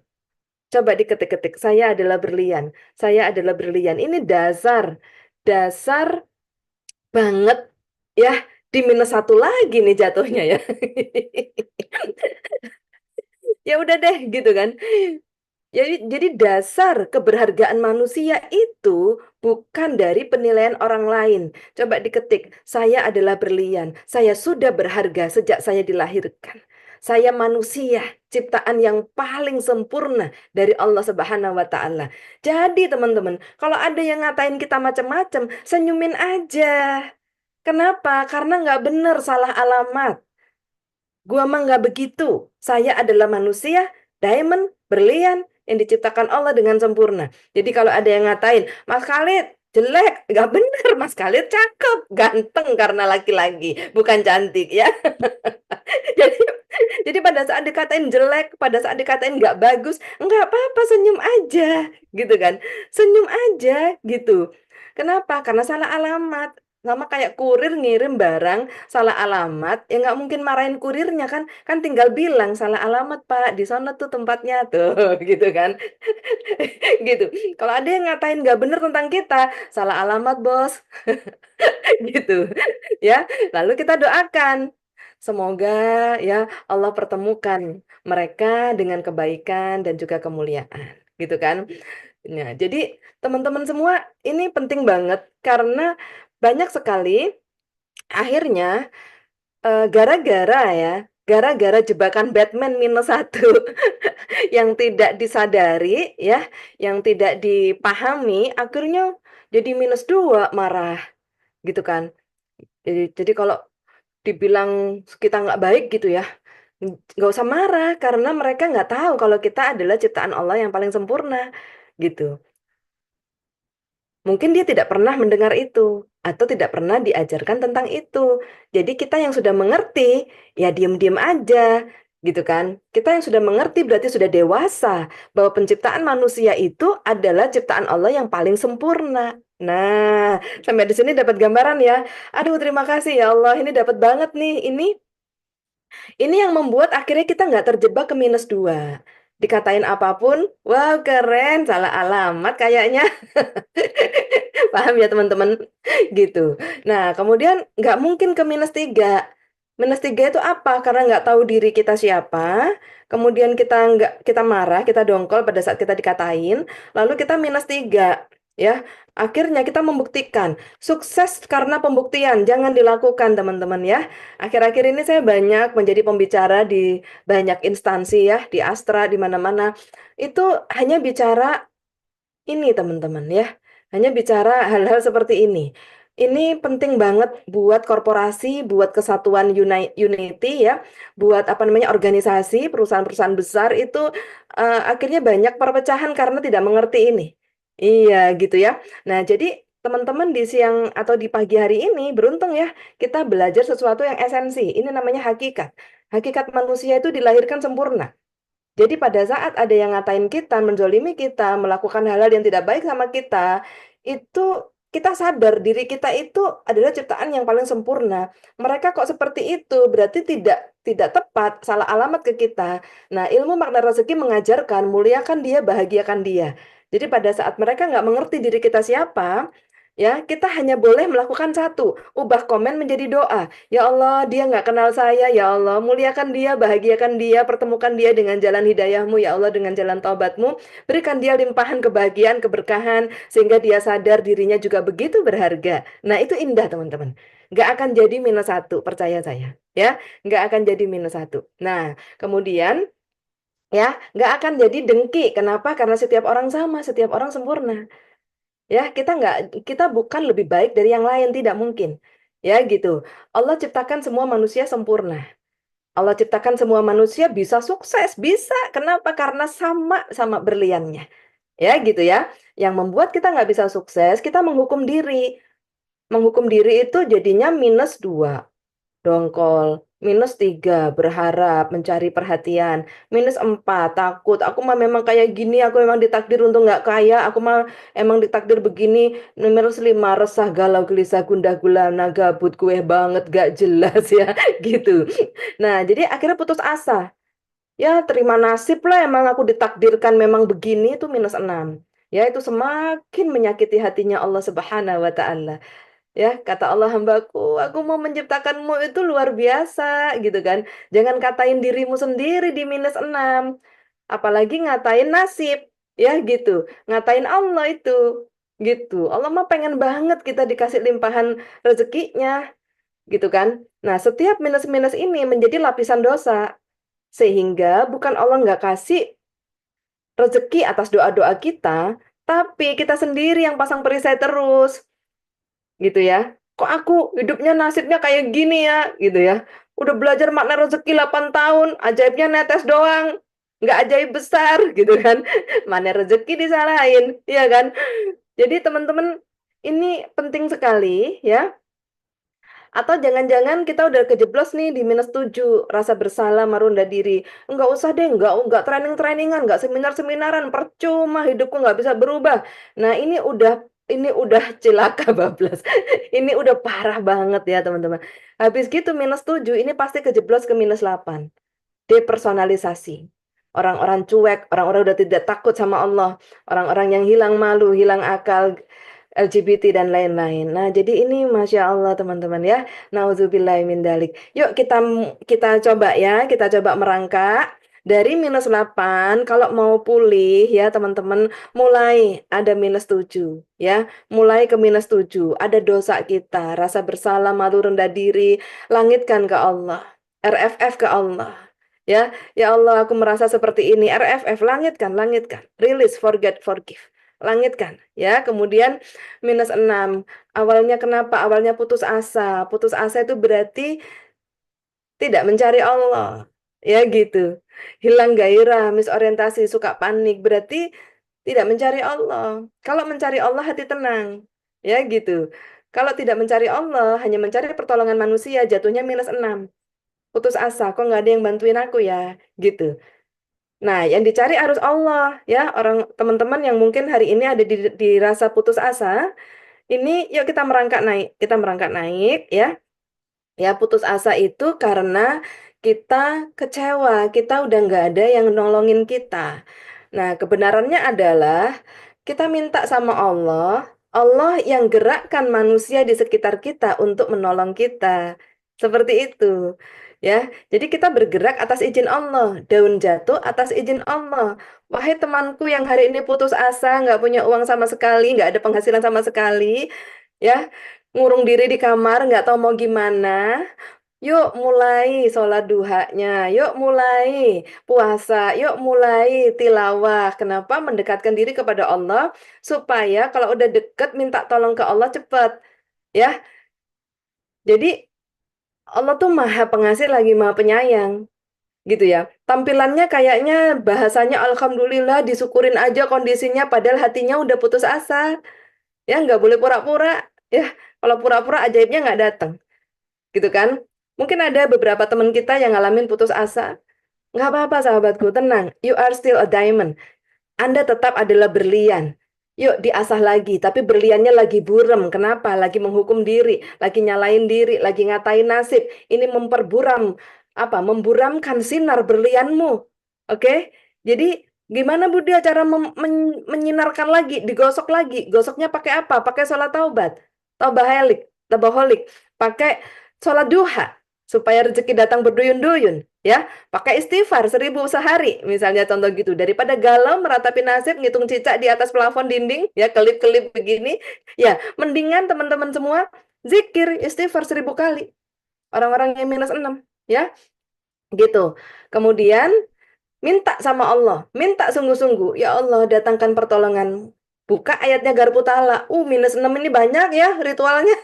Coba diketik-ketik, saya adalah berlian. Saya adalah berlian. Ini dasar. Dasar banget ya di -1 lagi nih jatuhnya ya. Ya udah deh gitu kan. Jadi dasar keberhargaan manusia itu bukan dari penilaian orang lain. Coba diketik, saya adalah berlian, saya sudah berharga sejak saya dilahirkan. Saya manusia, ciptaan yang paling sempurna dari Allah Subhanahu wa Ta'ala. Jadi, teman-teman, kalau ada yang ngatain kita macam-macam, senyumin aja. Kenapa? Karena nggak benar, salah alamat. Gua mah nggak begitu. Saya adalah manusia, diamond, berlian, yang diciptakan Allah dengan sempurna. Jadi kalau ada yang ngatain, Mas Khalid jelek, nggak bener. Mas Khalid cakep, ganteng karena laki-laki, bukan cantik ya. Jadi, jadi pada saat dikatain jelek, pada saat dikatain nggak bagus, nggak apa-apa, senyum aja, gitu kan? Senyum aja, gitu. Kenapa? Karena salah alamat. Sama kayak kurir ngirim barang salah alamat, ya nggak mungkin marahin kurirnya kan? Kan tinggal bilang salah alamat Pak, di sana tuh tempatnya tuh, gitu kan? Gitu. Kalau ada yang ngatain nggak bener tentang kita, salah alamat bos, gitu. Ya, lalu kita doakan. Semoga ya Allah pertemukan mereka dengan kebaikan dan juga kemuliaan, gitu kan? Nah, jadi teman-teman semua ini penting banget karena banyak sekali akhirnya gara-gara ya, gara-gara jebakan Batman -1 yang tidak disadari ya, yang tidak dipahami, akhirnya jadi -2 marah, gitu kan. Jadi kalau dibilang kita nggak baik gitu ya, nggak usah marah karena mereka nggak tahu kalau kita adalah ciptaan Allah yang paling sempurna, gitu. Mungkin dia tidak pernah mendengar itu atau tidak pernah diajarkan tentang itu. Jadi kita yang sudah mengerti, ya diam-diam aja, gitu kan. Kita yang sudah mengerti berarti sudah dewasa bahwa penciptaan manusia itu adalah ciptaan Allah yang paling sempurna. Nah, sampai di sini dapat gambaran ya. Aduh, terima kasih ya Allah, ini dapat banget nih. Ini yang membuat akhirnya kita nggak terjebak ke -2. Dikatain apapun, wow keren, salah alamat kayaknya. Paham ya teman-teman? Gitu. Nah, kemudian nggak mungkin ke -3. -3 itu apa? Karena nggak tahu diri kita siapa, kemudian kita marah, kita dongkol pada saat kita dikatain, lalu kita -3. Ya, akhirnya kita membuktikan sukses karena pembuktian, jangan dilakukan teman-teman ya. Akhir-akhir ini saya banyak menjadi pembicara di banyak instansi ya, di Astra, di mana-mana. Itu hanya bicara ini teman-teman ya, hanya bicara hal-hal seperti ini. Ini penting banget buat korporasi, buat kesatuan unity ya, buat apa namanya organisasi, perusahaan-perusahaan besar itu akhirnya banyak perpecahan karena tidak mengerti ini. Iya gitu ya. Nah jadi teman-teman di siang atau di pagi hari ini beruntung ya kita belajar sesuatu yang esensi. Ini namanya hakikat. Hakikat manusia itu dilahirkan sempurna. Jadi pada saat ada yang ngatain kita, menzolimi kita, melakukan hal-hal yang tidak baik sama kita, itu kita sadar diri kita itu adalah ciptaan yang paling sempurna. Mereka kok seperti itu, berarti tidak tepat, salah alamat ke kita. Nah, ilmu makna rezeki mengajarkan, muliakan dia, bahagiakan dia. Jadi pada saat mereka nggak mengerti diri kita siapa, ya kita hanya boleh melakukan satu, ubah komen menjadi doa. Ya Allah, dia nggak kenal saya. Ya Allah, muliakan dia, bahagiakan dia, pertemukan dia dengan jalan hidayahmu. Ya Allah, dengan jalan taubatmu. Berikan dia limpahan kebahagiaan, keberkahan, sehingga dia sadar dirinya juga begitu berharga. Nah, itu indah, teman-teman. Nggak akan jadi -1, percaya saya. Ya, nggak akan jadi -1. Nah, kemudian, ya, nggak akan jadi dengki. Kenapa? Karena setiap orang sama, setiap orang sempurna. Ya, kita bukan lebih baik dari yang lain, tidak mungkin. Ya, gitu. Allah ciptakan semua manusia sempurna. Allah ciptakan semua manusia bisa sukses, bisa. Kenapa? Karena sama berliannya. Ya, gitu ya. Yang membuat kita nggak bisa sukses, kita menghukum diri. Menghukum diri itu jadinya -2. Dongkol, -3, berharap, mencari perhatian, -4, takut, aku mah memang kayak gini, aku memang ditakdir untuk nggak kaya, aku mah emang ditakdir begini, -5, resah, galau, gelisah, gundah gulana, gabut, gue banget, gak jelas ya, gitu. Nah, jadi akhirnya putus asa. Ya, terima nasib lah, emang aku ditakdirkan memang begini, itu -6. Ya, itu semakin menyakiti hatinya Allah Subhanahu wa Ta'ala. Ya, kata Allah, hambaku, aku mau menciptakanmu itu luar biasa gitu kan. Jangan katain dirimu sendiri di -6. Apalagi ngatain nasib, ya gitu. Ngatain Allah itu. Gitu. Allah mah pengen banget kita dikasih limpahan rezekinya, gitu kan. Nah, setiap minus-minus ini menjadi lapisan dosa. Sehingga bukan Allah nggak kasih rezeki atas doa-doa kita, tapi kita sendiri yang pasang perisai terus gitu ya. Kok aku hidupnya nasibnya kayak gini ya, gitu ya. Udah belajar makna rezeki 8 tahun, ajaibnya netes doang. Nggak ajaib besar, gitu kan. Mana rezeki disalahin, iya kan? Jadi teman-teman, ini penting sekali ya. Atau jangan-jangan kita udah kejeblos nih di -7, rasa bersalah, merunda diri. Enggak usah deh, enggak training-trainingan, enggak seminar-seminaran, percuma hidupku nggak bisa berubah. Nah, ini udah cilaka bablas. Ini udah parah banget ya, teman-teman. Habis gitu -7, ini pasti kejeblos ke -8. Depersonalisasi. Orang-orang cuek, orang-orang udah tidak takut sama Allah, orang-orang yang hilang malu, hilang akal, LGBT dan lain-lain. Nah, jadi ini Masya Allah teman-teman ya. Nauzubillahi min dalik. Yuk kita coba ya, kita coba merangkak dari -8. Kalau mau pulih ya teman-teman, mulai ada -7 ya. Mulai ke -7, ada dosa kita, rasa bersalah, malu, rendah diri, langitkan ke Allah. RFF ke Allah. Ya, ya Allah, aku merasa seperti ini. RFF, langitkan, langitkan. Release, forget, forgive. Langitkan, ya. Kemudian -6. Awalnya kenapa? Awalnya putus asa. Putus asa itu berarti tidak mencari Allah. Ya gitu. Hilang gairah, misorientasi, suka panik. Berarti tidak mencari Allah. Kalau mencari Allah, hati tenang. Ya gitu. Kalau tidak mencari Allah, hanya mencari pertolongan manusia, jatuhnya -6. Putus asa, kok nggak ada yang bantuin aku ya, gitu. Nah, yang dicari harus Allah, ya. Orang teman-teman yang mungkin hari ini ada di rasa putus asa, ini yuk kita merangkak naik, ya. Ya, putus asa itu karena kita kecewa, kita udah nggak ada yang nolongin kita. Nah, kebenarannya adalah kita minta sama Allah, Allah yang gerakkan manusia di sekitar kita untuk menolong kita. Seperti itu. Ya, jadi kita bergerak atas izin Allah, daun jatuh atas izin Allah. Wahai temanku yang hari ini putus asa, nggak punya uang sama sekali, nggak ada penghasilan sama sekali, ya, ngurung diri di kamar, nggak tahu mau gimana. Yuk mulai sholat duhanya, yuk mulai puasa, yuk mulai tilawah. Kenapa? Mendekatkan diri kepada Allah supaya kalau udah deket minta tolong ke Allah cepat. Ya, jadi Allah tuh maha pengasih lagi maha penyayang. Gitu ya. Tampilannya kayaknya bahasanya alhamdulillah disyukurin aja kondisinya padahal hatinya udah putus asa. Ya nggak boleh pura-pura. Ya, kalau pura-pura ajaibnya nggak datang. Gitu kan? Mungkin ada beberapa teman kita yang ngalamin putus asa. Nggak apa-apa sahabatku, tenang. You are still a diamond. Anda tetap adalah berlian. Yuk diasah lagi, tapi berliannya lagi burem. Kenapa? Lagi menghukum diri, lagi nyalain diri, lagi ngatain nasib. Ini memburamkan sinar berlianmu. Oke? Jadi gimana Bu dia cara menyinarkan lagi, digosok lagi. Gosoknya pakai apa? Pakai sholat taubat, tabaholik, pakai sholat duha supaya rezeki datang berduyun-duyun, ya. Pakai istighfar 1000 sehari, misalnya contoh gitu. Daripada galau meratapi nasib, ngitung cicak di atas plafon dinding, ya kelip-kelip begini, ya. Mendingan teman-teman semua zikir istighfar 1000 kali. Orang-orang yang -6, ya, gitu. Kemudian minta sama Allah, minta sungguh-sungguh, ya Allah datangkan pertolongan. Buka ayatnya Garpu Tala. -6 ini banyak ya ritualnya.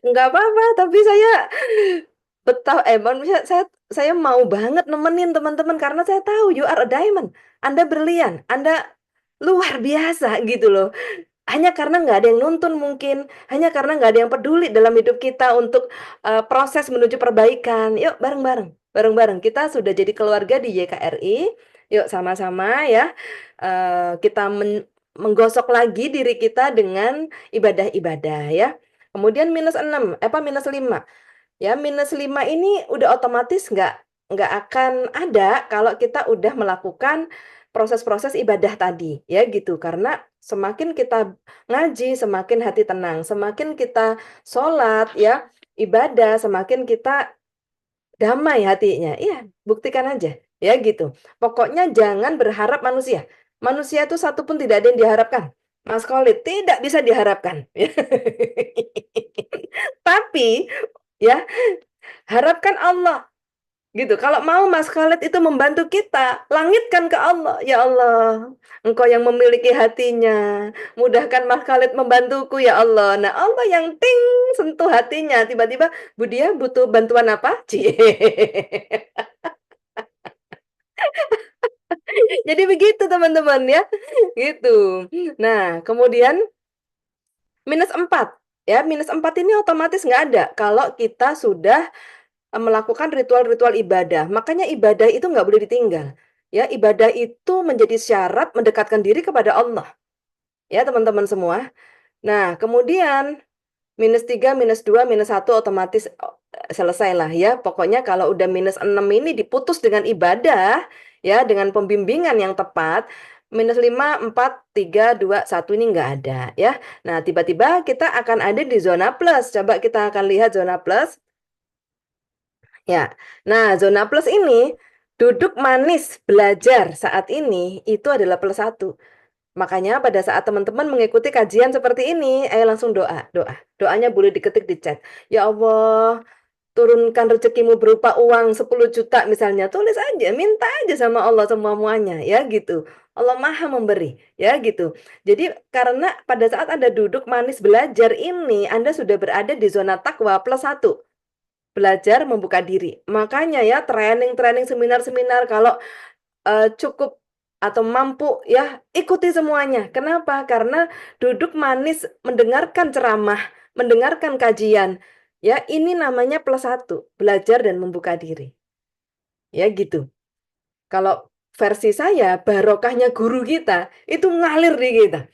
Nggak apa-apa, tapi saya manusia saya mau banget nemenin teman-teman karena saya tahu you are a diamond. Anda berlian, Anda luar biasa gitu loh. Hanya karena nggak ada yang nuntun mungkin, hanya karena nggak ada yang peduli dalam hidup kita untuk proses menuju perbaikan. Yuk bareng-bareng kita sudah jadi keluarga di YKRI. Yuk sama-sama ya kita menggosok lagi diri kita dengan ibadah-ibadah ya. Kemudian -5. Ya, -5 ini udah otomatis nggak akan ada kalau kita udah melakukan proses-proses ibadah tadi, ya gitu. Karena semakin kita ngaji, semakin hati tenang, semakin kita sholat, ya ibadah, semakin kita damai hatinya. Iya, buktikan aja, ya gitu. Pokoknya jangan berharap manusia. Manusia itu satu pun tidak ada yang diharapkan. Mas Khalid tidak bisa diharapkan. Tapi ya harapkan Allah gitu. Kalau mau Mas Khalid itu membantu kita, langitkan ke Allah. Ya Allah, Engkau yang memiliki hatinya. Mudahkan Mas Khalid membantuku ya Allah. Nah, Allah yang ting sentuh hatinya. Tiba-tiba Budia butuh bantuan apa? Cie. Jadi begitu teman-teman ya. Gitu. Nah, kemudian -4 ya. -4 ini otomatis nggak ada kalau kita sudah melakukan ritual-ritual ibadah. Makanya ibadah itu nggak boleh ditinggal. Ya, ibadah itu menjadi syarat mendekatkan diri kepada Allah. Ya, teman-teman semua. Nah, kemudian -3, -2, -1 otomatis selesai lah ya. Pokoknya kalau udah -6 ini diputus dengan ibadah, ya, dengan pembimbingan yang tepat, -5, 4, 3, 2, 1 ini nggak ada ya. Nah, tiba-tiba kita akan ada di zona plus. Coba kita akan lihat zona plus. Ya, nah zona plus ini duduk manis belajar saat ini itu adalah +1. Makanya pada saat teman-teman mengikuti kajian seperti ini, ayo langsung doa, doa. Doanya boleh diketik di chat. Ya Allah, turunkan rezekimu berupa uang 10 juta misalnya. Tulis aja, minta aja sama Allah semua-muanya, ya gitu. Allah Maha memberi, ya gitu. Jadi karena pada saat Anda duduk manis belajar ini, Anda sudah berada di zona takwa +1. Belajar membuka diri. Makanya ya training-training, seminar-seminar kalau cukup atau mampu ya ikuti semuanya. Kenapa? Karena duduk manis mendengarkan ceramah, mendengarkan kajian. Ya, ini namanya +1, belajar dan membuka diri. Ya gitu. Kalau versi saya, barokahnya guru kita itu ngalir di kita.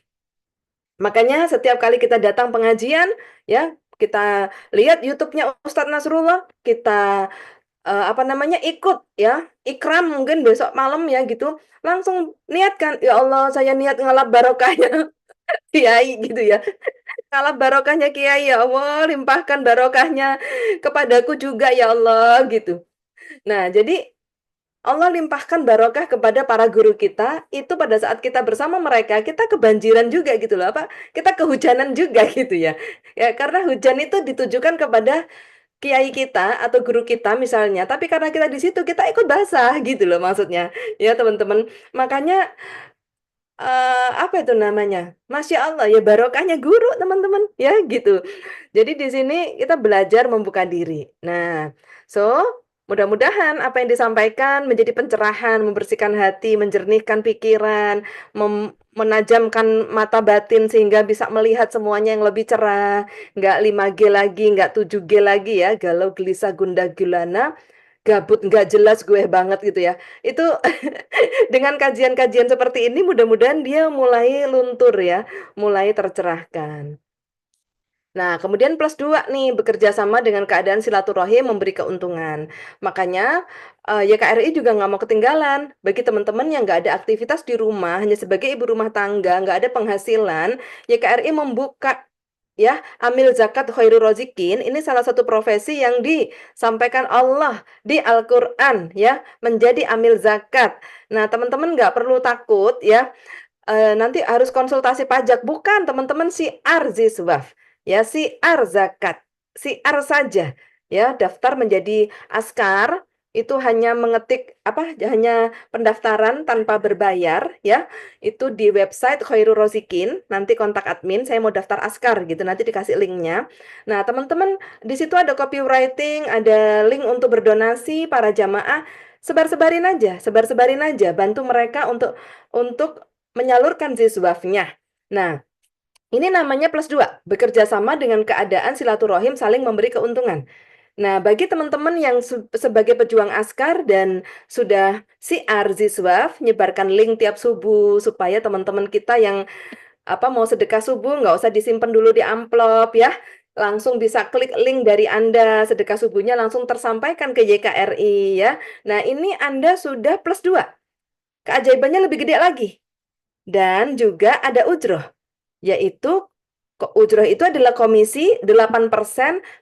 Makanya setiap kali kita datang pengajian, ya, kita lihat YouTube-nya Ustadz Nasrullah, kita apa namanya, ikut ya, ikram mungkin besok malam ya gitu, langsung niatkan, "Ya Allah, saya niat ngalap barokahnya kiai," gitu ya. "Ngalap barokahnya kiai, ya Allah, limpahkan barokahnya kepadaku juga ya Allah," gitu. Nah, jadi Allah limpahkan barokah kepada para guru kita, itu pada saat kita bersama mereka, kita kebanjiran juga gitu loh, apa, kita kehujanan juga gitu ya. Ya, karena hujan itu ditujukan kepada kiai kita atau guru kita misalnya, tapi karena kita di situ kita ikut basah gitu loh maksudnya. Ya teman-teman. Makanya apa itu namanya? Masya Allah ya barokahnya guru teman-teman ya gitu. Jadi di sini kita belajar membuka diri. Nah, so mudah-mudahan apa yang disampaikan menjadi pencerahan, membersihkan hati, menjernihkan pikiran, menajamkan mata batin sehingga bisa melihat semuanya yang lebih cerah, nggak 5G lagi, nggak 7G lagi ya, galau gelisah gundah gulana, gabut nggak jelas gue banget gitu ya. Itu dengan kajian-kajian seperti ini mudah-mudahan dia mulai luntur ya, mulai tercerahkan. Nah, kemudian +2 nih, bekerja sama dengan keadaan silaturahim memberi keuntungan. Makanya YKRI juga nggak mau ketinggalan. Bagi teman-teman yang nggak ada aktivitas di rumah, hanya sebagai ibu rumah tangga, nggak ada penghasilan, YKRI membuka ya amil zakat khairul rozikin. Ini salah satu profesi yang disampaikan Allah di Al-Quran ya, menjadi amil zakat. Nah, teman-teman nggak perlu takut ya, nanti harus konsultasi pajak. Bukan, teman-teman, syiar ziswaf. Ya, syiar zakat. Syiar saja. Ya, daftar menjadi askar itu hanya mengetik apa? Hanya pendaftaran tanpa berbayar ya. Itu di website Khairul Rozikin. Nanti kontak admin, saya mau daftar askar gitu. Nanti dikasih linknya. Nah, teman-teman, di situ ada copywriting, ada link untuk berdonasi para jamaah. Sebar-sebarin aja, sebar-sebarin aja, bantu mereka untuk menyalurkan ziswafnya. Nah, ini namanya +2, bekerja sama dengan keadaan silaturahim saling memberi keuntungan. Nah, bagi teman-teman yang sebagai pejuang askar dan sudah siar ziswaf, nyebarkan link tiap subuh supaya teman-teman kita yang apa mau sedekah subuh nggak usah disimpan dulu di amplop ya. Langsung bisa klik link dari Anda, sedekah subuhnya langsung tersampaikan ke YKRI ya. Nah, ini Anda sudah +2. keajaibannya lebih gede lagi. Dan juga ada ujroh, yaitu ujroh itu adalah komisi 8%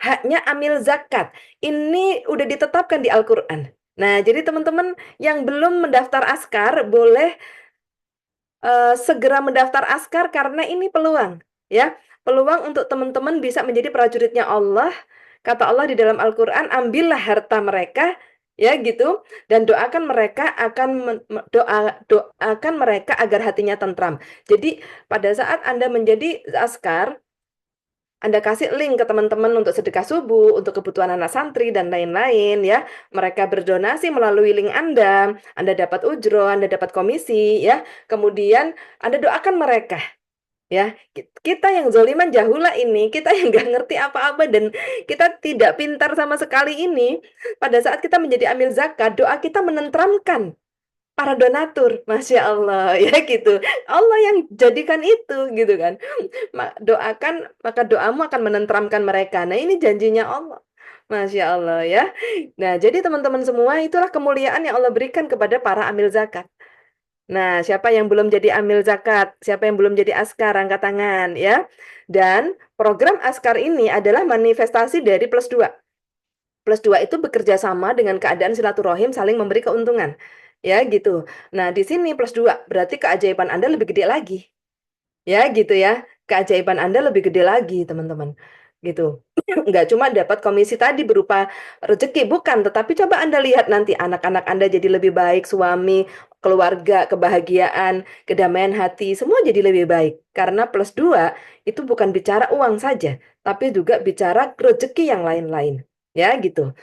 haknya amil zakat. Ini udah ditetapkan di Al-Quran. Nah, jadi teman-teman yang belum mendaftar Askar boleh segera mendaftar Askar karena ini peluang, ya. Peluang untuk teman-teman bisa menjadi prajuritnya Allah. Kata Allah di dalam Al-Quran, ambillah harta mereka, ya gitu, dan doakan mereka doakan mereka agar hatinya tentram. Jadi pada saat Anda menjadi Askar, Anda kasih link ke teman-teman untuk sedekah subuh, untuk kebutuhan anak santri, dan lain-lain ya. Mereka berdonasi melalui link Anda dapat ujroh, Anda dapat komisi ya. Kemudian Anda doakan mereka ya. Kita yang zoliman jahula ini, kita yang nggak ngerti apa-apa dan kita tidak pintar sama sekali ini, pada saat kita menjadi amil zakat, doa kita menenteramkan para donatur, Masya Allah ya gitu. Allah yang jadikan itu gitu kan. Doakan, maka doamu akan menenteramkan mereka. Nah, ini janjinya Allah. Masya Allah ya. Nah, jadi teman-teman semua, itulah kemuliaan yang Allah berikan kepada para amil zakat. Nah, siapa yang belum jadi amil zakat? Siapa yang belum jadi askar? Angkat tangan ya. Dan program askar ini adalah manifestasi dari plus 2. Plus 2 itu bekerja sama dengan keadaan silaturahim saling memberi keuntungan. Ya gitu. Nah, di sini plus 2 berarti keajaiban Anda lebih gede lagi. Ya gitu ya. Keajaiban Anda lebih gede lagi, teman-teman. Gitu. Nggak cuma dapat komisi tadi berupa rezeki, bukan. Tetapi coba Anda lihat nanti anak-anak Anda jadi lebih baik, suami, keluarga, kebahagiaan, kedamaian hati, semua jadi lebih baik. Karena plus 2 itu bukan bicara uang saja, tapi juga bicara rezeki yang lain-lain. Ya gitu.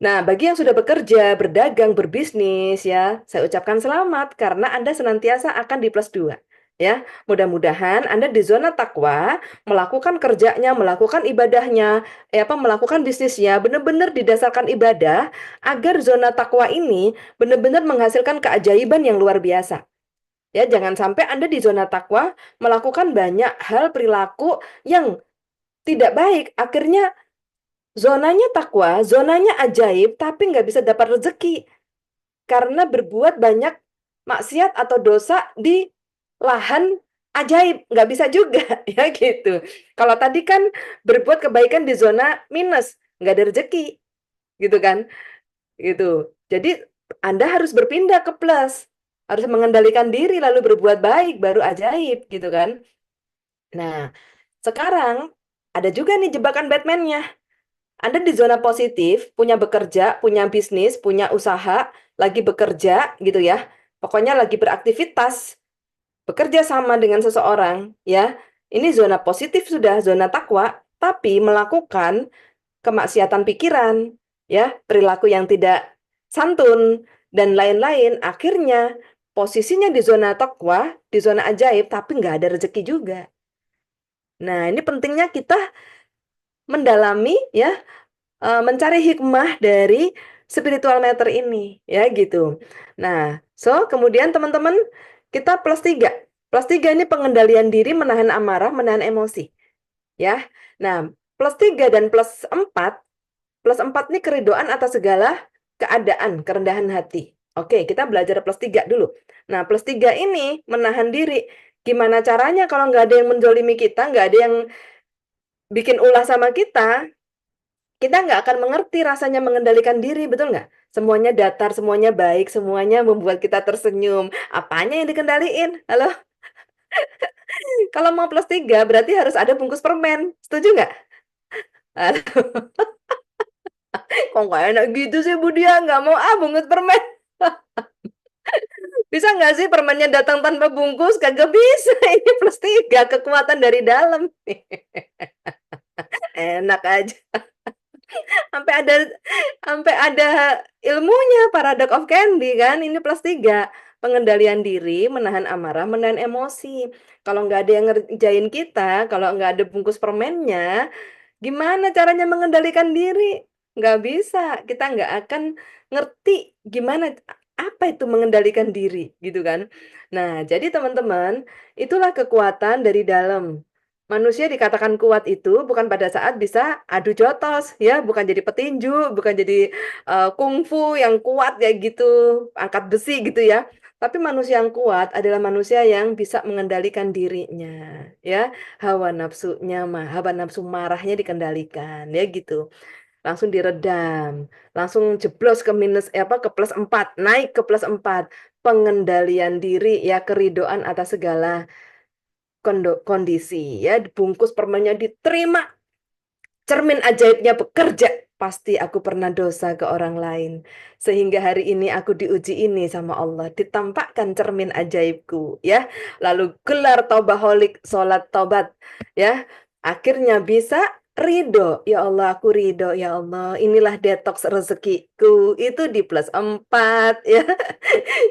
Nah, bagi yang sudah bekerja, berdagang, berbisnis, ya, saya ucapkan selamat karena Anda senantiasa akan di plus 2. Ya, mudah-mudahan Anda di zona takwa, melakukan kerjanya, melakukan ibadahnya, melakukan bisnisnya, benar-benar didasarkan ibadah, agar zona takwa ini benar-benar menghasilkan keajaiban yang luar biasa. Ya, jangan sampai Anda di zona takwa melakukan banyak hal perilaku yang tidak baik, akhirnya zonanya takwa, zonanya ajaib, tapi nggak bisa dapat rezeki. Karena berbuat banyak maksiat atau dosa di lahan ajaib. Nggak bisa juga, ya gitu. Kalau tadi kan berbuat kebaikan di zona minus, nggak ada rezeki. Gitu kan. Gitu. Jadi Anda harus berpindah ke plus. Harus mengendalikan diri, lalu berbuat baik, baru ajaib. Gitu kan. Nah, sekarang ada juga nih jebakan Batman-nya. Anda di zona positif, punya bekerja, punya bisnis, punya usaha, lagi bekerja gitu ya. Pokoknya lagi beraktivitas, bekerja sama dengan seseorang ya. Ini zona positif sudah, zona takwa, tapi melakukan kemaksiatan pikiran, ya, perilaku yang tidak santun dan lain-lain, akhirnya posisinya di zona takwa, di zona ajaib, tapi nggak ada rezeki juga. Nah, ini pentingnya kita mendalami ya, mencari hikmah dari spiritual matter ini ya gitu. Nah, kemudian teman-teman kita plus 3. Plus 3 ini pengendalian diri, menahan amarah, menahan emosi. Ya. Nah, plus 3 dan plus 4. Plus 4 ini keridoan atas segala keadaan, kerendahan hati. Oke, kita belajar plus 3 dulu. Nah, plus 3 ini menahan diri. Gimana caranya kalau nggak ada yang menzolimi kita, nggak ada yang bikin ulah sama kita nggak akan mengerti rasanya mengendalikan diri, betul nggak? Semuanya datar, semuanya baik, semuanya membuat kita tersenyum. Apanya yang dikendaliin? Halo? Kalau mau plus 3, berarti harus ada bungkus permen. Setuju nggak? Halo? Kok nggak enak gitu sih, Bu Dia? Nggak mau bungkus permen. Bisa nggak sih permennya datang tanpa bungkus? Kagak bisa. Ini plus 3, kekuatan dari dalam. Enak aja. Sampai ada ilmunya, paradox of candy kan. Ini plus 3, pengendalian diri, menahan amarah, menahan emosi. Kalau nggak ada yang ngerjain kita, kalau nggak ada bungkus permennya, gimana caranya mengendalikan diri? Nggak bisa, kita nggak akan ngerti gimana, apa itu mengendalikan diri gitu kan. Nah, jadi teman-teman, itulah kekuatan dari dalam. Manusia dikatakan kuat itu bukan pada saat bisa adu jotos ya, bukan jadi petinju, bukan jadi kungfu yang kuat kayak gitu, angkat besi gitu ya. Tapi manusia yang kuat adalah manusia yang bisa mengendalikan dirinya, ya. Hawa nafsu marahnya dikendalikan, ya gitu. Langsung diredam, langsung jeblos ke ke plus 4, naik ke plus 4. Pengendalian diri, ya, keridoan atas segala kondisi, ya, dibungkus permennya diterima, cermin ajaibnya bekerja. Pasti aku pernah dosa ke orang lain. Sehingga hari ini aku diuji ini sama Allah. Ditampakkan cermin ajaibku, ya. Lalu gelar taubaholik, sholat taubat, ya. Akhirnya bisa ridho. Ya Allah, aku ridho. Ya Allah, inilah detoks rezekiku. Itu di plus 4, ya.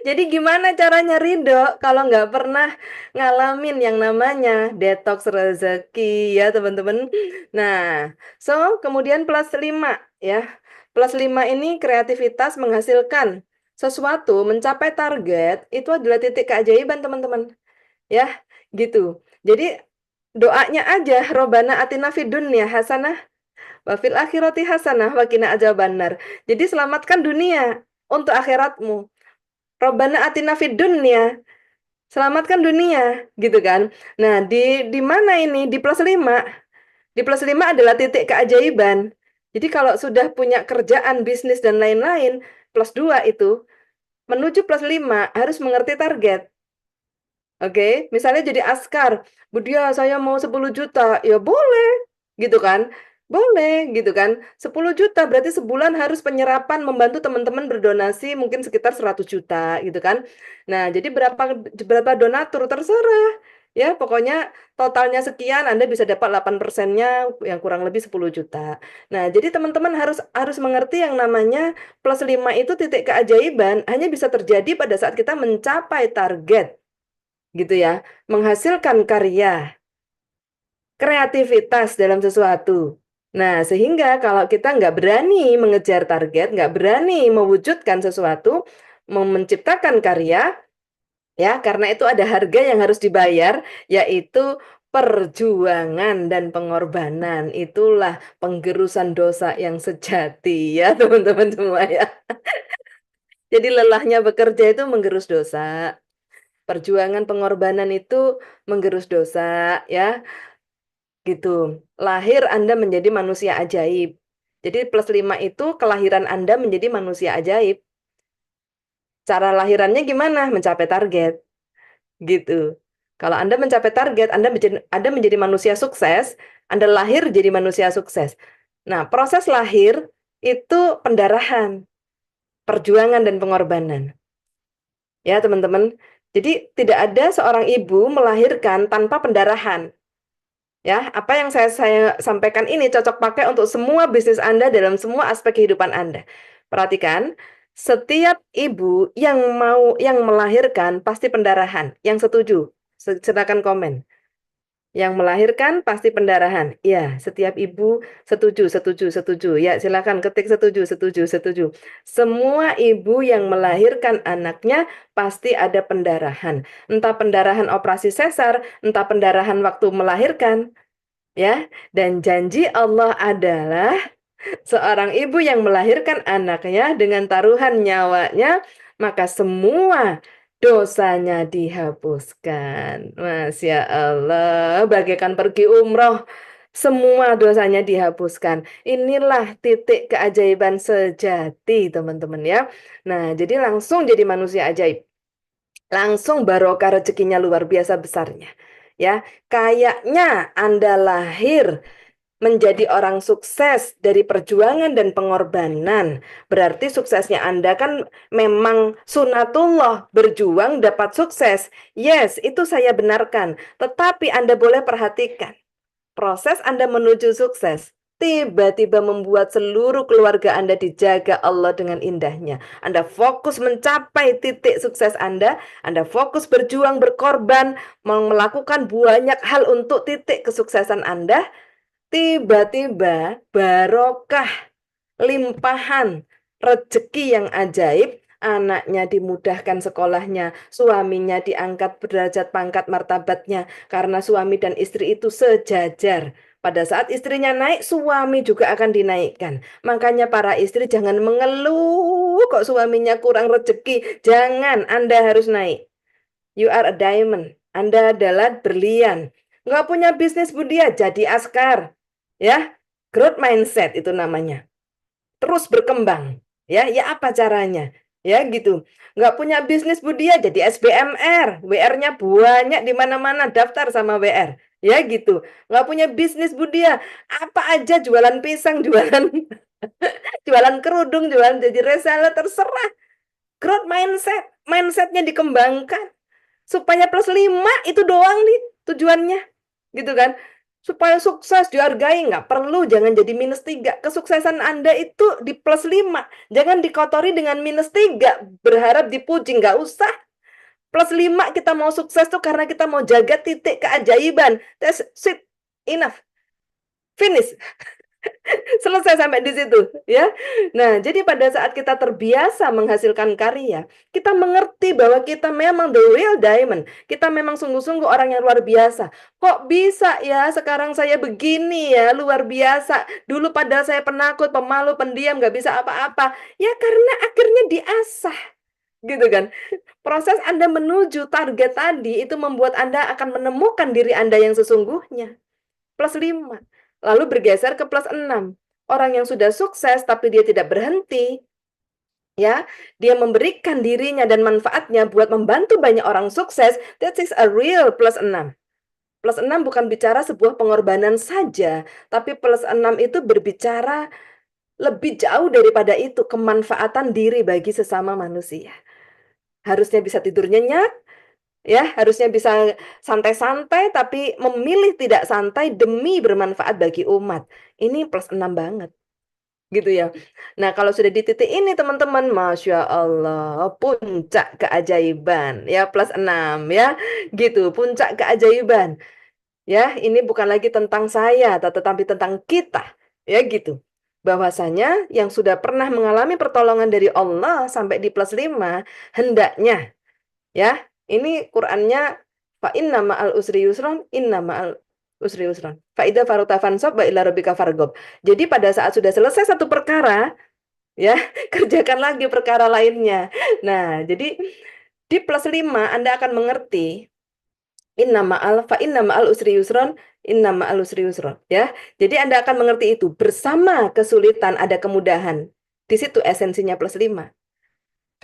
Jadi gimana caranya ridho kalau nggak pernah ngalamin yang namanya detoks rezeki, ya teman-teman. Nah, so, kemudian plus 5, ya. Plus 5 ini kreativitas menghasilkan sesuatu, mencapai target, itu adalah titik keajaiban, teman-teman. Ya, gitu. Jadi, doanya aja, Robbana atina fid dunya hasanah, wa fil akhirati hasanah, wa qina adzabannar. Jadi, selamatkan dunia untuk akhiratmu. Robbana atina fid dunya, selamatkan dunia, gitu kan. Nah, di mana ini? Di plus 5. Di plus 5 adalah titik keajaiban. Jadi kalau sudah punya kerjaan, bisnis, dan lain-lain, plus 2 itu, menuju plus 5 harus mengerti target. Oke, misalnya jadi askar, Budia saya mau 10 juta, ya boleh, gitu kan? Boleh, gitu kan? 10 juta berarti sebulan harus penyerapan membantu teman-teman berdonasi mungkin sekitar 100 juta, gitu kan? Nah, jadi berapa donatur terserah. Ya, pokoknya totalnya sekian, Anda bisa dapat 8%-nya yang kurang lebih 10 juta. Nah, jadi teman-teman harus harus mengerti yang namanya plus 5 itu titik keajaiban hanya bisa terjadi pada saat kita mencapai target, gitu ya, menghasilkan karya, kreativitas dalam sesuatu. Nah, sehingga kalau kita nggak berani mengejar target, nggak berani mewujudkan sesuatu, menciptakan karya, ya, karena itu ada harga yang harus dibayar, yaitu perjuangan dan pengorbanan. Itulah penggerusan dosa yang sejati, ya, teman-teman semua, ya. Jadi lelahnya bekerja itu menggerus dosa. Perjuangan pengorbanan itu menggerus dosa, ya, gitu. Lahir Anda menjadi manusia ajaib. Jadi plus 5 itu kelahiran Anda menjadi manusia ajaib. Cara lahirannya gimana? Mencapai target, gitu. Kalau Anda mencapai target, Anda menjadi manusia sukses, Anda lahir jadi manusia sukses. Nah, proses lahir itu pendarahan, perjuangan, dan pengorbanan. Ya, teman-teman. Jadi tidak ada seorang ibu melahirkan tanpa pendarahan. Ya, apa yang saya sampaikan ini cocok pakai untuk semua bisnis Anda dalam semua aspek kehidupan Anda. Perhatikan, setiap ibu yang melahirkan pasti pendarahan. Yang setuju, silakan komen. Yang melahirkan pasti pendarahan. Ya, setiap ibu setuju, setuju, setuju. Ya, silakan ketik setuju, setuju, setuju. Semua ibu yang melahirkan anaknya pasti ada pendarahan. Entah pendarahan operasi sesar, entah pendarahan waktu melahirkan. Ya, dan janji Allah adalah seorang ibu yang melahirkan anaknya dengan taruhan nyawanya, maka semua dosanya dihapuskan. Masya Allah, bagaikan pergi umroh, semua dosanya dihapuskan. Inilah titik keajaiban sejati, teman-teman, ya. Nah, jadi langsung jadi manusia ajaib. Langsung barokah rezekinya luar biasa besarnya. Ya, kayaknya Anda lahir menjadi orang sukses dari perjuangan dan pengorbanan. Berarti suksesnya Anda kan memang sunatullah, berjuang dapat sukses. Yes, itu saya benarkan. Tetapi Anda boleh perhatikan, proses Anda menuju sukses tiba-tiba membuat seluruh keluarga Anda dijaga Allah dengan indahnya. Anda fokus mencapai titik sukses Anda fokus berjuang, berkorban, melakukan banyak hal untuk titik kesuksesan Anda. Tiba-tiba barokah, limpahan, rezeki yang ajaib, anaknya dimudahkan sekolahnya, suaminya diangkat derajat pangkat martabatnya, karena suami dan istri itu sejajar. Pada saat istrinya naik, suami juga akan dinaikkan. Makanya para istri jangan mengeluh kok suaminya kurang rezeki. Jangan, Anda harus naik. You are a diamond. Anda adalah berlian. Nggak punya bisnis Budia, jadi askar. Ya, growth mindset itu namanya. Terus berkembang. Ya apa caranya? Ya gitu. Nggak punya bisnis Budia, jadi SBMR. WR-nya banyak di mana-mana, daftar sama WR. Ya gitu. Nggak punya bisnis Budia, apa aja jualan pisang, jualan jualan kerudung, jualan jadi reseller, terserah. Growth mindset, mindsetnya dikembangkan supaya plus 5 itu doang nih tujuannya, gitu kan? Supaya sukses dihargai, nggak perlu, jangan jadi -3. Kesuksesan Anda itu di plus 5, jangan dikotori dengan -3, berharap dipuji, nggak usah. Plus 5 kita mau sukses tuh karena kita mau jaga titik keajaiban. That's it, enough, finish. Selesai sampai di situ, ya. Nah, jadi pada saat kita terbiasa menghasilkan karya, kita mengerti bahwa kita memang the real diamond. Kita memang sungguh-sungguh orang yang luar biasa. Kok bisa ya sekarang saya begini ya, luar biasa. Dulu padahal saya penakut, pemalu, pendiam, nggak bisa apa-apa. Ya karena akhirnya diasah, gitu kan. Proses Anda menuju target tadi itu membuat Anda akan menemukan diri Anda yang sesungguhnya. Plus 5. Lalu bergeser ke plus 6. Orang yang sudah sukses tapi dia tidak berhenti, ya, dia memberikan dirinya dan manfaatnya buat membantu banyak orang sukses, that is a real plus 6. Plus 6 bukan bicara sebuah pengorbanan saja, tapi plus 6 itu berbicara lebih jauh daripada itu, kemanfaatan diri bagi sesama manusia. Harusnya bisa tidur nyenyak, ya, harusnya bisa santai-santai, tapi memilih tidak santai demi bermanfaat bagi umat. Ini plus 6 banget, gitu ya. Nah, kalau sudah di titik ini teman-teman, Masya Allah, puncak keajaiban, ya, plus 6, ya, gitu, puncak keajaiban. Ya, ini bukan lagi tentang saya, tetapi tentang kita, ya gitu. Bahwasanya yang sudah pernah mengalami pertolongan dari Allah sampai di plus 5, hendaknya, ya, ini Qur'annya fa inna ma'al usri yusron, inna ma'al usri yusron. Fa idza faragta fansab wa ila rabbika farghab. Jadi pada saat sudah selesai satu perkara, ya, kerjakan lagi perkara lainnya. Nah, jadi di plus 5 Anda akan mengerti inna ma'al usri yusron, inna ma'al usri yusron, ya. Jadi Anda akan mengerti itu, bersama kesulitan ada kemudahan. Di situ esensinya plus 5.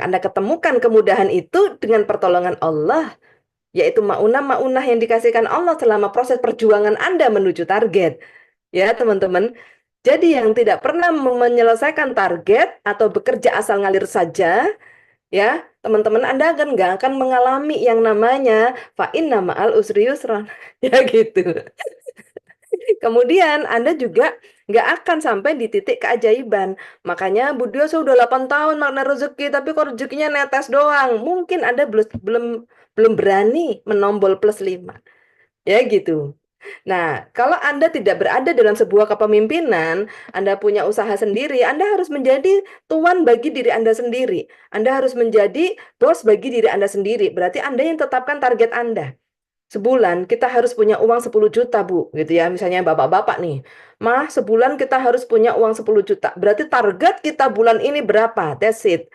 Anda ketemukan kemudahan itu dengan pertolongan Allah, yaitu maunah-maunah yang dikasihkan Allah selama proses perjuangan Anda menuju target. Ya, teman-teman. Jadi yang tidak pernah menyelesaikan target atau bekerja asal ngalir saja, ya, teman-teman Anda nggak akan mengalami yang namanya fa inna ma'al usri yusron. Ya gitu. Kemudian Anda juga nggak akan sampai di titik keajaiban. Makanya Budio sudah 8 tahun makna rezeki, tapi kok rezekinya netes doang. Mungkin Anda belum berani menombol plus 5. Ya gitu. Nah, kalau Anda tidak berada dalam sebuah kepemimpinan, Anda punya usaha sendiri, Anda harus menjadi tuan bagi diri Anda sendiri. Anda harus menjadi bos bagi diri Anda sendiri. Berarti Anda yang tetapkan target Anda. Sebulan kita harus punya uang 10 juta, Bu, gitu ya. Misalnya bapak-bapak nih. Mah, sebulan kita harus punya uang 10 juta. Berarti target kita bulan ini berapa? That's it.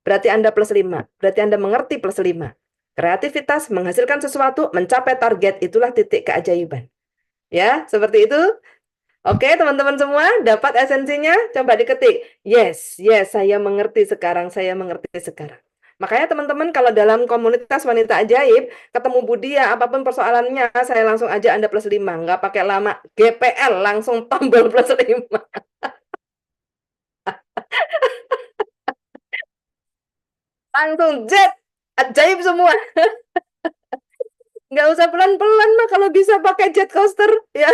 Berarti Anda plus 5. Berarti Anda mengerti plus 5. Kreativitas menghasilkan sesuatu, mencapai target, itulah titik keajaiban. Ya, seperti itu. Oke, teman-teman semua, dapat esensinya? Coba diketik. Yes, yes, saya mengerti sekarang, saya mengerti sekarang. Makanya teman-teman kalau dalam komunitas wanita ajaib, ketemu Budia, apapun persoalannya, saya langsung aja Anda plus 5. Nggak pakai lama, GPL, langsung tombol plus 5. Langsung jet, ajaib semua. Nggak usah pelan-pelan mah, kalau bisa pakai jet coaster, ya.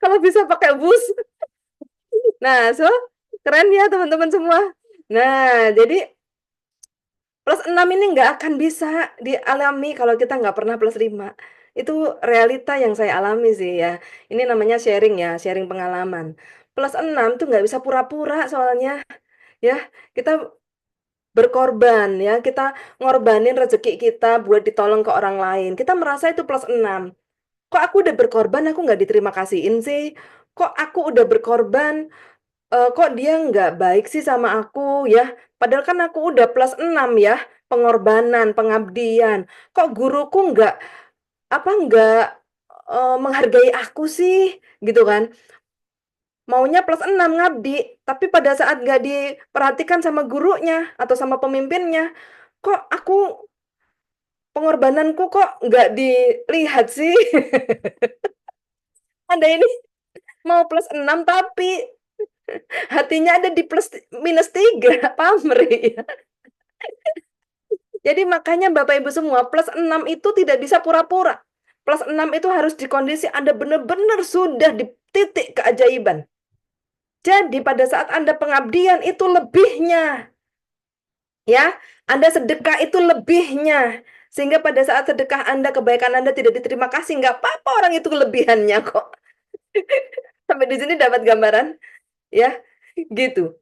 Kalau bisa pakai bus. Nah, so, keren ya teman-teman semua. Nah, jadi plus 6 ini nggak akan bisa dialami kalau kita nggak pernah plus 5. Itu realita yang saya alami sih ya. Ini namanya sharing ya, sharing pengalaman. Plus 6 tuh nggak bisa pura-pura soalnya. Ya, kita berkorban ya, kita ngorbanin rezeki kita buat ditolong ke orang lain. Kita merasa itu plus 6. Kok aku udah berkorban aku nggak diterima kasihin sih? Kok aku udah berkorban, kok dia nggak baik sih sama aku ya? Padahal kan aku udah plus 6 ya, pengorbanan, pengabdian. Kok guruku nggak menghargai aku sih, gitu kan? Maunya plus 6 ngabdi, tapi pada saat nggak diperhatikan sama gurunya atau sama pemimpinnya, kok aku pengorbananku kok nggak dilihat sih? Anda ini mau plus 6 tapi hatinya ada di plus minus 3, pamrih ya. Jadi makanya Bapak Ibu semua, plus 6 itu tidak bisa pura-pura. Plus 6 itu harus di kondisi Anda benar-benar sudah di titik keajaiban. Jadi pada saat Anda pengabdian itu lebihnya. Ya, Anda sedekah itu lebihnya. Sehingga pada saat sedekah Anda, kebaikan Anda tidak diterima kasih, nggak apa-apa orang itu kelebihannya kok. Sampai di sini dapat gambaran? Ya, gitu.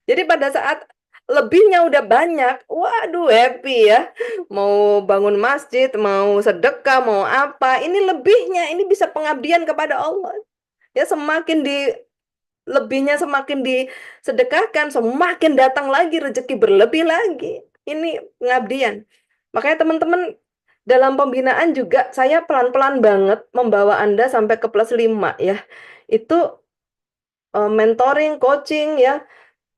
Jadi pada saat lebihnya udah banyak, waduh happy ya. Mau bangun masjid, mau sedekah, mau apa, ini lebihnya, ini bisa pengabdian kepada Allah. Ya semakin lebihnya semakin disedekahkan, semakin datang lagi rezeki berlebih lagi. Ini pengabdian. Makanya teman-teman dalam pembinaan juga saya pelan-pelan banget membawa Anda sampai ke plus 5 ya. Itu mentoring, coaching ya,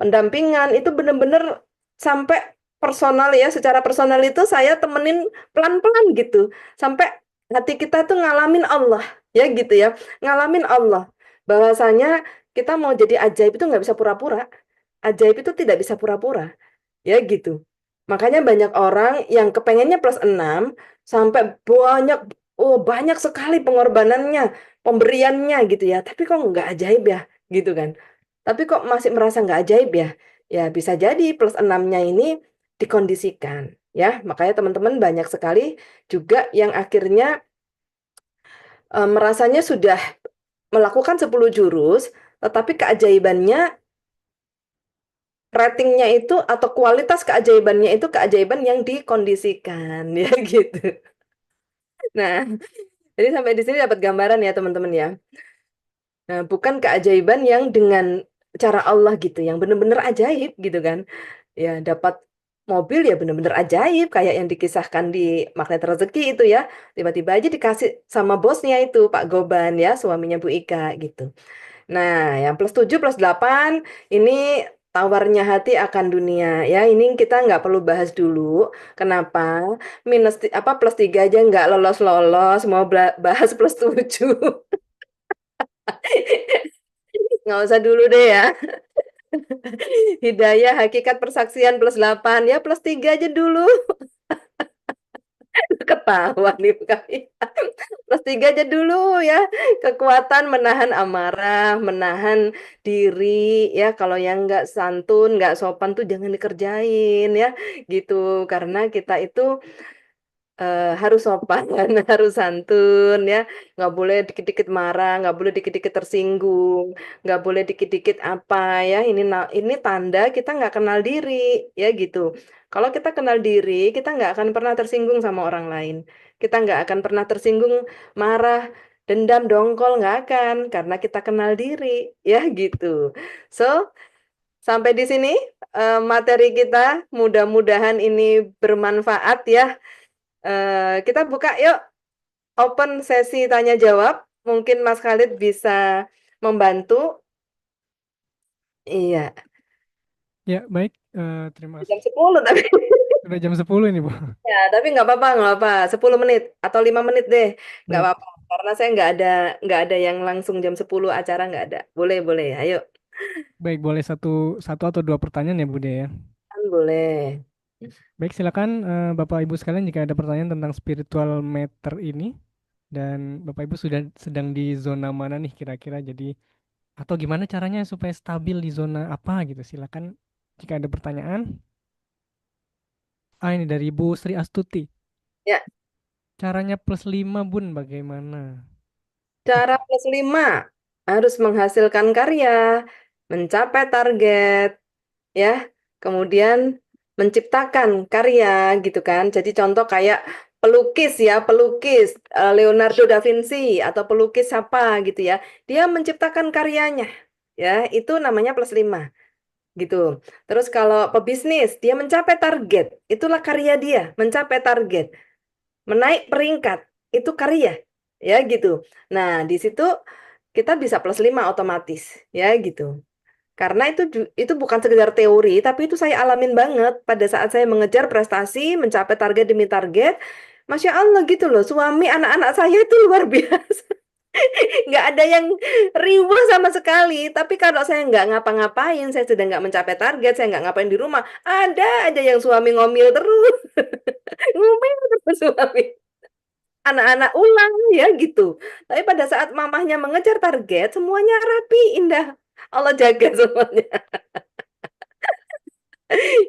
pendampingan itu benar-benar sampai personal ya, secara personal itu saya temenin pelan-pelan gitu sampai hati kita tuh ngalamin Allah ya gitu ya, ngalamin Allah bahwasanya kita mau jadi ajaib itu nggak bisa pura-pura, ajaib itu tidak bisa pura-pura ya gitu. Makanya banyak orang yang kepengennya plus 6 sampai banyak, oh banyak sekali pengorbanannya, pemberiannya gitu ya, tapi kok nggak ajaib ya gitu kan. Tapi kok masih merasa nggak ajaib ya? Ya bisa jadi plus 6-nya ini dikondisikan ya. Makanya teman-teman banyak sekali juga yang akhirnya merasanya sudah melakukan 10 jurus, tetapi keajaibannya, ratingnya itu atau kualitas keajaibannya itu keajaiban yang dikondisikan ya gitu. Nah, jadi sampai di sini dapat gambaran ya teman-teman ya. Nah, bukan keajaiban yang dengan cara Allah gitu, yang benar-benar ajaib gitu kan. Ya, dapat mobil ya benar-benar ajaib kayak yang dikisahkan di Magnet Rezeki itu ya. Tiba-tiba aja dikasih sama bosnya itu, Pak Goban ya, suaminya Bu Ika gitu. Nah, yang plus 7 plus 8 ini tawarnya hati akan dunia ya. Ini kita nggak perlu bahas dulu. Kenapa? Apa plus 3 aja nggak lolos-lolos, mau bahas plus 7. Nggak usah dulu deh ya. Hidayah, hakikat persaksian plus 8 ya plus 3 aja dulu. Ketahuan nih kami. Plus 3 aja dulu ya. Kekuatan menahan amarah, menahan diri ya. Kalau yang nggak santun, nggak sopan tuh jangan dikerjain ya. Gitu. Karena kita itu harus sopan, harus santun ya, nggak boleh dikit-dikit marah, nggak boleh dikit-dikit tersinggung, nggak boleh dikit-dikit apa ya. Ini tanda kita nggak kenal diri ya gitu. Kalau kita kenal diri, kita nggak akan pernah tersinggung sama orang lain. Kita nggak akan pernah tersinggung, marah, dendam, dongkol nggak akan, karena kita kenal diri ya gitu. So sampai di sini materi kita, mudah-mudahan ini bermanfaat ya. Kita buka yuk open sesi tanya jawab. Mungkin Mas Khalid bisa membantu. Iya, Ya, baik. Terima jam kasih. 10 tapi Sudah jam 10 ini, Bu. ya, tapi nggak apa-apa. 10 menit atau 5 menit deh. Nggak Baik. apa-apa. Karena saya nggak ada yang langsung jam 10 acara nggak ada. Boleh, boleh. Ayo, Baik, boleh satu atau dua pertanyaan ya, Bu Dea, ya. kan boleh. Baik, silakan Bapak Ibu sekalian jika ada pertanyaan tentang spiritual matter ini dan Bapak Ibu sudah sedang di zona mana nih kira-kira, jadi atau gimana caranya supaya stabil di zona apa gitu. Silakan jika ada pertanyaan. Ah, ini dari Bu Sri Astuti. Ya, Caranya plus 5 Bun bagaimana? cara plus 5 harus menghasilkan karya, mencapai target, ya, kemudian menciptakan karya gitu kan. Jadi contoh kayak pelukis ya, pelukis Leonardo da Vinci atau pelukis siapa gitu ya. Dia menciptakan karyanya. Ya, itu namanya plus 5 gitu. Terus kalau pebisnis, dia mencapai target, itulah karya dia, mencapai target, menaik peringkat, itu karya, ya gitu. Nah, di situ kita bisa plus 5 otomatis, ya gitu. Karena itu bukan sekedar teori, tapi itu saya alamin banget pada saat saya mengejar prestasi, mencapai target demi target. Masya Allah gitu loh, suami anak-anak saya itu luar biasa. Nggak ada yang riuh sama sekali. Tapi kalau saya nggak ngapa-ngapain, saya sudah nggak mencapai target, saya nggak ngapain di rumah, ada aja yang suami ngomel terus, ngomel terus suami. Anak-anak ulang ya gitu. Tapi pada saat mamahnya mengejar target, semuanya rapi, indah. Allah jaga semuanya.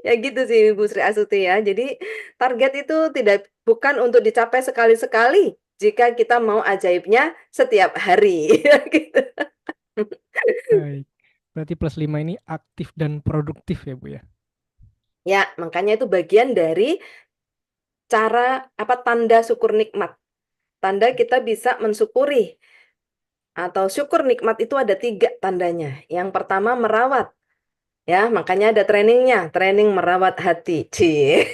Ya gitu sih Bu Sri Asuti ya. Jadi target itu bukan untuk dicapai sekali-sekali jika kita mau ajaibnya setiap hari. Ya gitu. Baik. Berarti plus 5 ini aktif dan produktif ya, Bu ya? Ya, makanya itu bagian dari cara apa tanda syukur nikmat. Tanda kita bisa mensyukuri atau syukur nikmat itu ada 3 tandanya. Yang pertama merawat. Ya, makanya ada trainingnya, training merawat hati. Cie.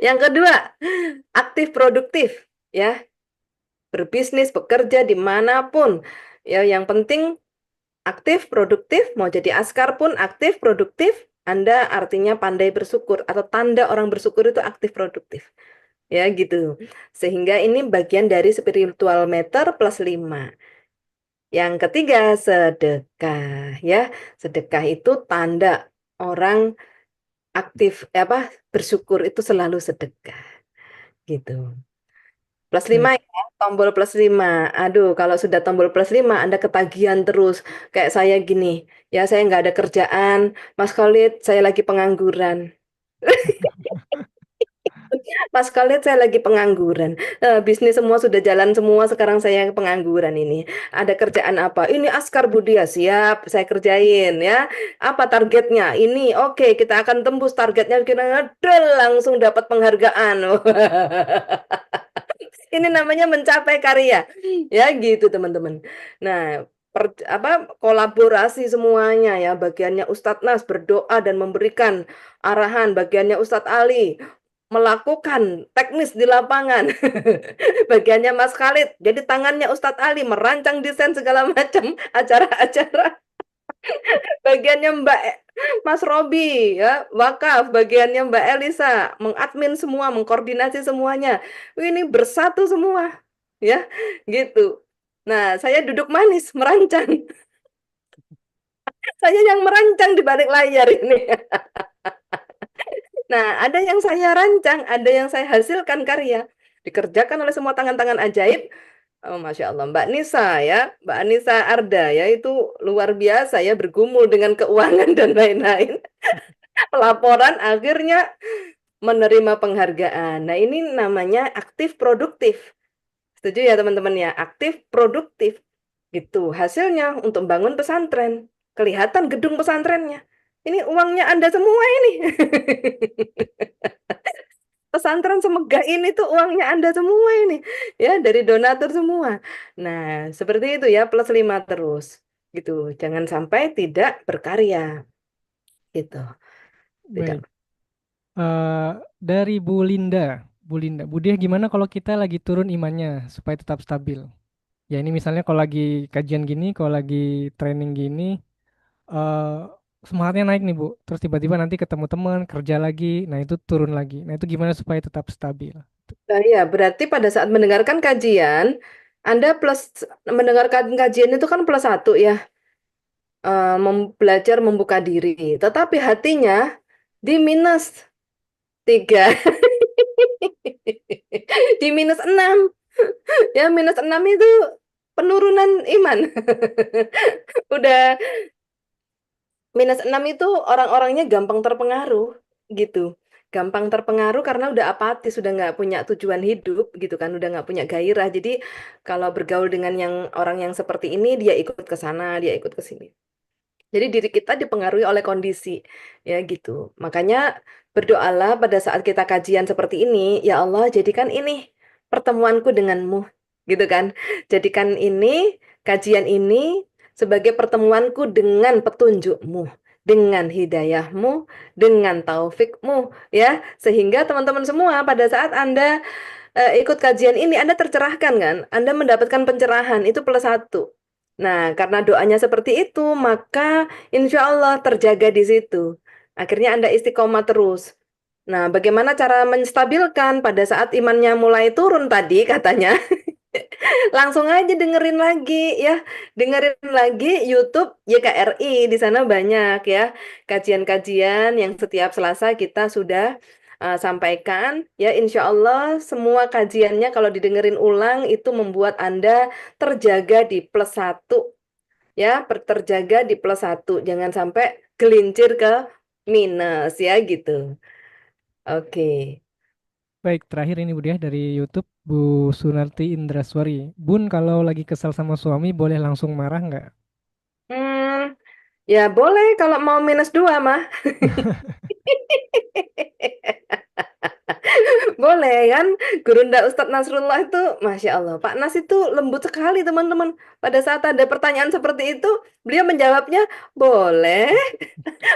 Yang kedua, aktif produktif. Ya, berbisnis, bekerja dimanapun. Ya, yang penting aktif, produktif, mau jadi askar pun aktif, produktif, Anda artinya pandai bersyukur atau tanda orang bersyukur itu aktif, produktif. Ya gitu. Sehingga ini bagian dari spiritual meter plus 5. Yang ketiga, sedekah. Ya, sedekah itu tanda orang aktif, bersyukur itu selalu sedekah. Gitu. Plus 5 Baik. ya, tombol plus 5. Aduh, kalau sudah tombol plus 5, Anda ketagihan terus. Kayak saya gini, ya saya nggak ada kerjaan. Mas Khalid, saya lagi pengangguran. Mas Khalid, saya lagi pengangguran. Bisnis semua sudah jalan semua, sekarang saya pengangguran ini. Ada kerjaan apa? Ini Askar Budia, siap, saya kerjain ya. Apa targetnya? Ini, oke, kita akan tembus targetnya. Kita langsung dapat penghargaan. Ini namanya mencapai karya. Ya gitu teman-teman. Nah, kolaborasi semuanya ya. Bagiannya Ustadz Nas berdoa dan memberikan arahan. Bagiannya Ustadz Ali melakukan teknis di lapangan. Bagiannya Mas Khalid. Jadi tangannya Ustadz Ali merancang desain segala macam acara-acara. Bagiannya Mas Robi ya, wakaf, bagiannya Mbak Elisa, mengadmin semua, mengkoordinasi semuanya. Ini bersatu semua, ya, gitu. Nah, saya duduk manis, merancang. Saya yang merancang di balik layar ini. Nah, ada yang saya rancang, ada yang saya hasilkan karya. Dikerjakan oleh semua tangan-tangan ajaib. Oh, Masya Allah, Mbak Nisa ya, Mbak Nisa Arda ya, itu luar biasa ya, bergumul dengan keuangan dan lain-lain. Laporan akhirnya menerima penghargaan. Nah, ini namanya aktif produktif. Setuju ya teman-teman ya? Aktif produktif. Gitu. Hasilnya untuk bangun pesantren. Kelihatan gedung pesantrennya. Ini uangnya Anda semua ini. Pesantren semegah ini tuh uangnya Anda semua ini. Ya, dari donatur semua. Nah, seperti itu ya, plus 5 terus. Gitu. Jangan sampai tidak berkarya. Gitu. Tidak. Baik. Dari Bu Linda. Bu Dia gimana kalau kita lagi turun imannya supaya tetap stabil? Ya ini misalnya kalau lagi kajian gini, kalau lagi training gini, eh semangatnya naik nih Bu. Terus tiba-tiba nanti ketemu teman, kerja lagi, nah itu turun lagi. Nah itu gimana supaya tetap stabil? Nah, ya, berarti pada saat mendengarkan kajian, Anda mendengarkan kajian itu kan plus 1 ya, belajar membuka diri. Tetapi hatinya di minus 3, di minus 6. Ya, minus 6 itu penurunan iman. Udah minus 6 itu orang-orangnya gampang terpengaruh gitu. Gampang terpengaruh karena udah apatis, sudah nggak punya tujuan hidup gitu kan, udah nggak punya gairah. Jadi kalau bergaul dengan orang yang seperti ini, dia ikut ke sana, dia ikut ke sini. Jadi diri kita dipengaruhi oleh kondisi, ya gitu. Makanya berdoalah pada saat kita kajian seperti ini, ya Allah jadikan ini pertemuanku denganmu, gitu kan. Jadikan ini, kajian ini sebagai pertemuanku dengan petunjukmu, dengan hidayahmu, dengan taufikmu, ya. Sehingga teman-teman semua pada saat Anda ikut kajian ini, Anda tercerahkan kan? Anda mendapatkan pencerahan, itu plus satu. Nah, karena doanya seperti itu, maka insya Allah terjaga di situ. Akhirnya Anda istiqomah terus. Nah, bagaimana cara menstabilkan pada saat imannya mulai turun tadi katanya? Langsung aja dengerin lagi ya. Dengerin lagi YouTube YKRI. Di sana banyak ya kajian-kajian yang setiap Selasa kita sudah sampaikan. Ya, insya Allah semua kajiannya kalau didengerin ulang itu membuat Anda terjaga di plus satu. Ya, terjaga di plus satu. Jangan sampai gelincir ke minus ya gitu. Oke. Baik, terakhir ini Budi ya dari YouTube Bu Sunarti Indraswari. Bun, kalau lagi kesal sama suami boleh langsung marah nggak? Hmm, ya boleh kalau mau minus dua mah. Boleh kan? Gurunda Ustadz Nasrullah itu, Masya Allah, Pak Nas itu lembut sekali teman-teman. Pada saat ada pertanyaan seperti itu, beliau menjawabnya, boleh,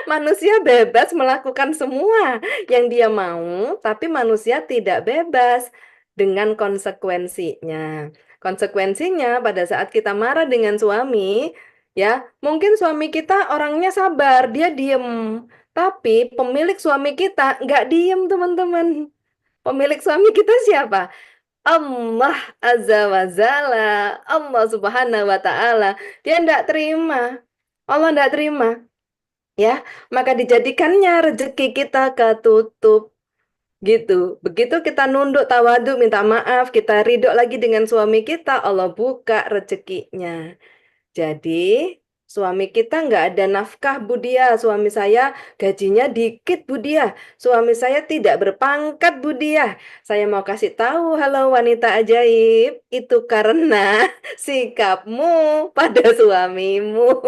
manusia bebas melakukan semua yang dia mau, tapi manusia tidak bebas dengan konsekuensinya. Konsekuensinya pada saat kita marah dengan suami, ya, mungkin suami kita orangnya sabar, dia diem. Tapi pemilik suami kita nggak diem, teman-teman. Pemilik suami kita siapa? Allah Azza wa Jalla, Allah Subhanahu wa Ta'ala. Dia tidak terima. Allah tidak terima. Ya, maka dijadikannya rezeki kita ketutup gitu. Begitu kita nunduk tawadu minta maaf, kita ridho lagi dengan suami kita, Allah buka rezekinya. Jadi, suami kita nggak ada nafkah, Bu Dia. Suami saya gajinya dikit, Bu Dia. Suami saya tidak berpangkat, Bu Dia. Saya mau kasih tahu, halo wanita ajaib, itu karena sikapmu pada suamimu.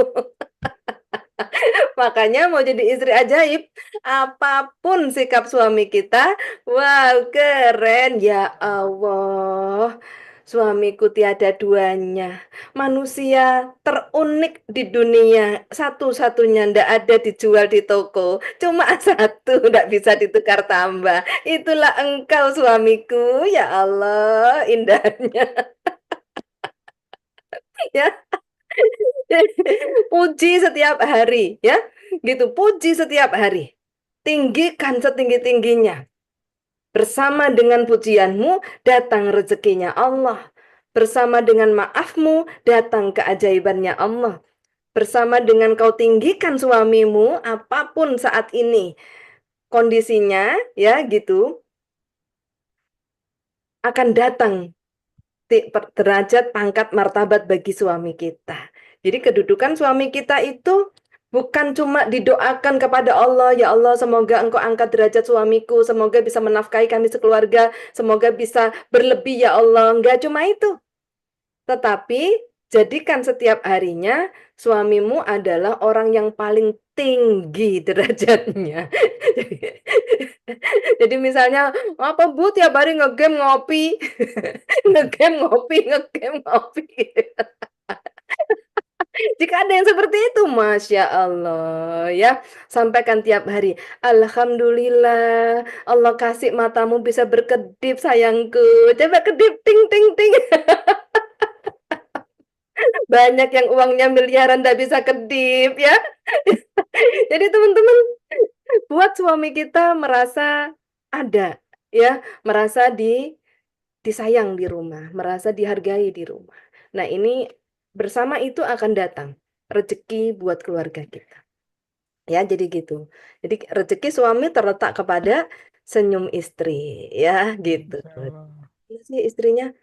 Makanya mau jadi istri ajaib, apapun sikap suami kita, wow, keren ya Allah. Suamiku tiada duanya. Manusia terunik di dunia. Satu-satunya ndak ada dijual di toko. Cuma satu, ndak bisa ditukar tambah. Itulah engkau suamiku. Ya Allah, indahnya. Ya, puji setiap hari. Ya, gitu. Puji setiap hari. Tinggikan setinggi-tingginya. Bersama dengan pujianmu datang rezekinya Allah. Bersama dengan maafmu datang keajaibannya Allah. Bersama dengan kau tinggikan suamimu apapun saat ini kondisinya ya gitu akan datang derajat pangkat martabat bagi suami kita. Jadi kedudukan suami kita itu bukan cuma didoakan kepada Allah, ya Allah semoga engkau angkat derajat suamiku, semoga bisa menafkahi kami sekeluarga, semoga bisa berlebih ya Allah. Enggak cuma itu. Tetapi jadikan setiap harinya suamimu adalah orang yang paling tinggi derajatnya. Jadi misalnya, apa Bu tiap hari ngegame ngopi, ngegame ngopi, ngegame ngopi. Jika ada yang seperti itu, Masya Allah ya, sampaikan tiap hari. Alhamdulillah, Allah kasih matamu bisa berkedip sayangku. Coba kedip, ting, ting, ting. Banyak yang uangnya miliaran tidak bisa kedip ya. Jadi teman-teman, buat suami kita merasa ada ya, merasa disayang di rumah, merasa dihargai di rumah. Nah, ini bersama itu akan datang rezeki buat keluarga kita. Ya, jadi gitu. Jadi rezeki suami terletak kepada senyum istri ya gitu. Insya Allah. Iya sih istrinya.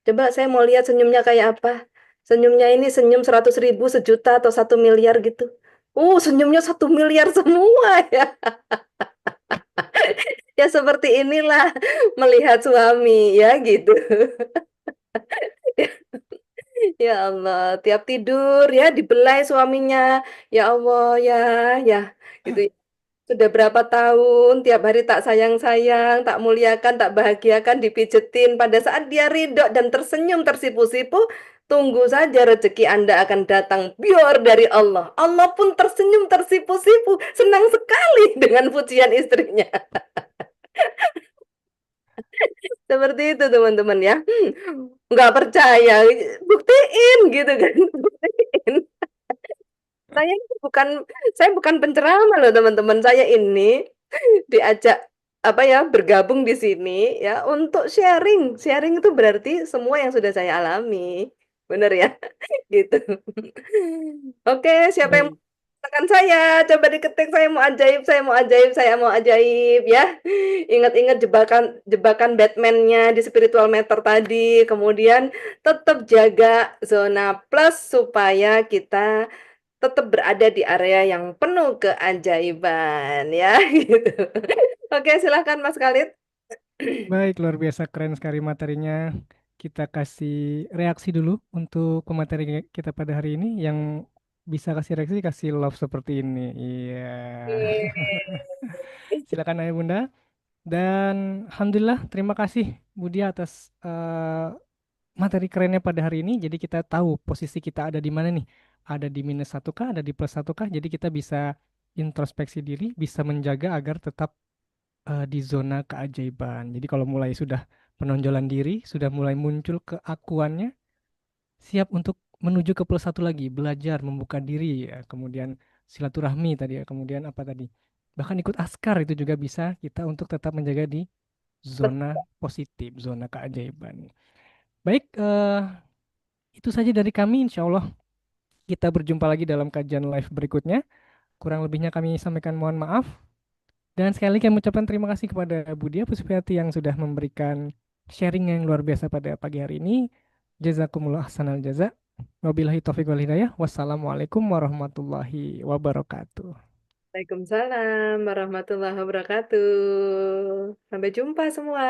Coba saya mau lihat senyumnya kayak apa. Senyumnya ini senyum 100.000, sejuta atau 1 miliar gitu. Senyumnya 1 miliar semua ya. Ya seperti inilah melihat suami ya gitu. Ya Allah, tiap tidur ya dibelai suaminya. Ya Allah, ya, ya, gitu ya. Sudah berapa tahun tiap hari tak sayang-sayang, tak muliakan, tak bahagiakan, dipijetin. Pada saat dia ridho dan tersenyum tersipu-sipu, tunggu saja rezeki Anda akan datang biar dari Allah. Allah pun tersenyum tersipu-sipu, senang sekali dengan pujian istrinya. Seperti itu teman-teman ya. Nggak percaya, buktiin gitu kan. Buktiin. Saya ini bukan penceramah loh teman-teman. Saya ini diajak apa ya bergabung di sini ya untuk sharing. Sharing itu berarti semua yang sudah saya alami. Bener ya? Gitu. Oke, siapa yang Baik. tekan saya? Coba diketik saya mau ajaib, saya mau ajaib, saya mau ajaib ya. Ingat-ingat jebakan jebakan Batman-nya di spiritual meter tadi. Kemudian tetap jaga zona plus supaya kita tetap berada di area yang penuh keajaiban ya gitu. Oke, silahkan Mas Khalid. Baik, luar biasa keren sekali materinya. Kita kasih reaksi dulu untuk pemateri kita pada hari ini. Yang bisa kasih reaksi, kasih love seperti ini. Iya. Silakan Ayah Bunda. Dan Alhamdulillah, terima kasih Budi atas materi kerennya pada hari ini. Jadi kita tahu posisi kita ada di mana nih. Ada di minus satu kah, ada di plus satu kah. Jadi kita bisa introspeksi diri, bisa menjaga agar tetap di zona keajaiban. Jadi kalau mulai sudah penonjolan diri, sudah mulai muncul keakuannya, siap untuk menuju ke plus satu lagi, belajar, membuka diri, ya. Kemudian silaturahmi tadi ya, kemudian apa tadi? Bahkan ikut askar itu juga bisa kita untuk tetap menjaga di zona positif, zona keajaiban. Baik, itu saja dari kami. Insya Allah kita berjumpa lagi dalam kajian live berikutnya. Kurang lebihnya kami sampaikan mohon maaf. Dan sekali lagi kami ucapkan terima kasih kepada Budia Puspiati yang sudah memberikan sharing yang luar biasa pada pagi hari ini. Jazakumullah ahsanal jaza. Wabillahi taufiq wal hidayah. Wassalamualaikum warahmatullahi wabarakatuh. Waalaikumsalam warahmatullahi wabarakatuh. Sampai jumpa semua.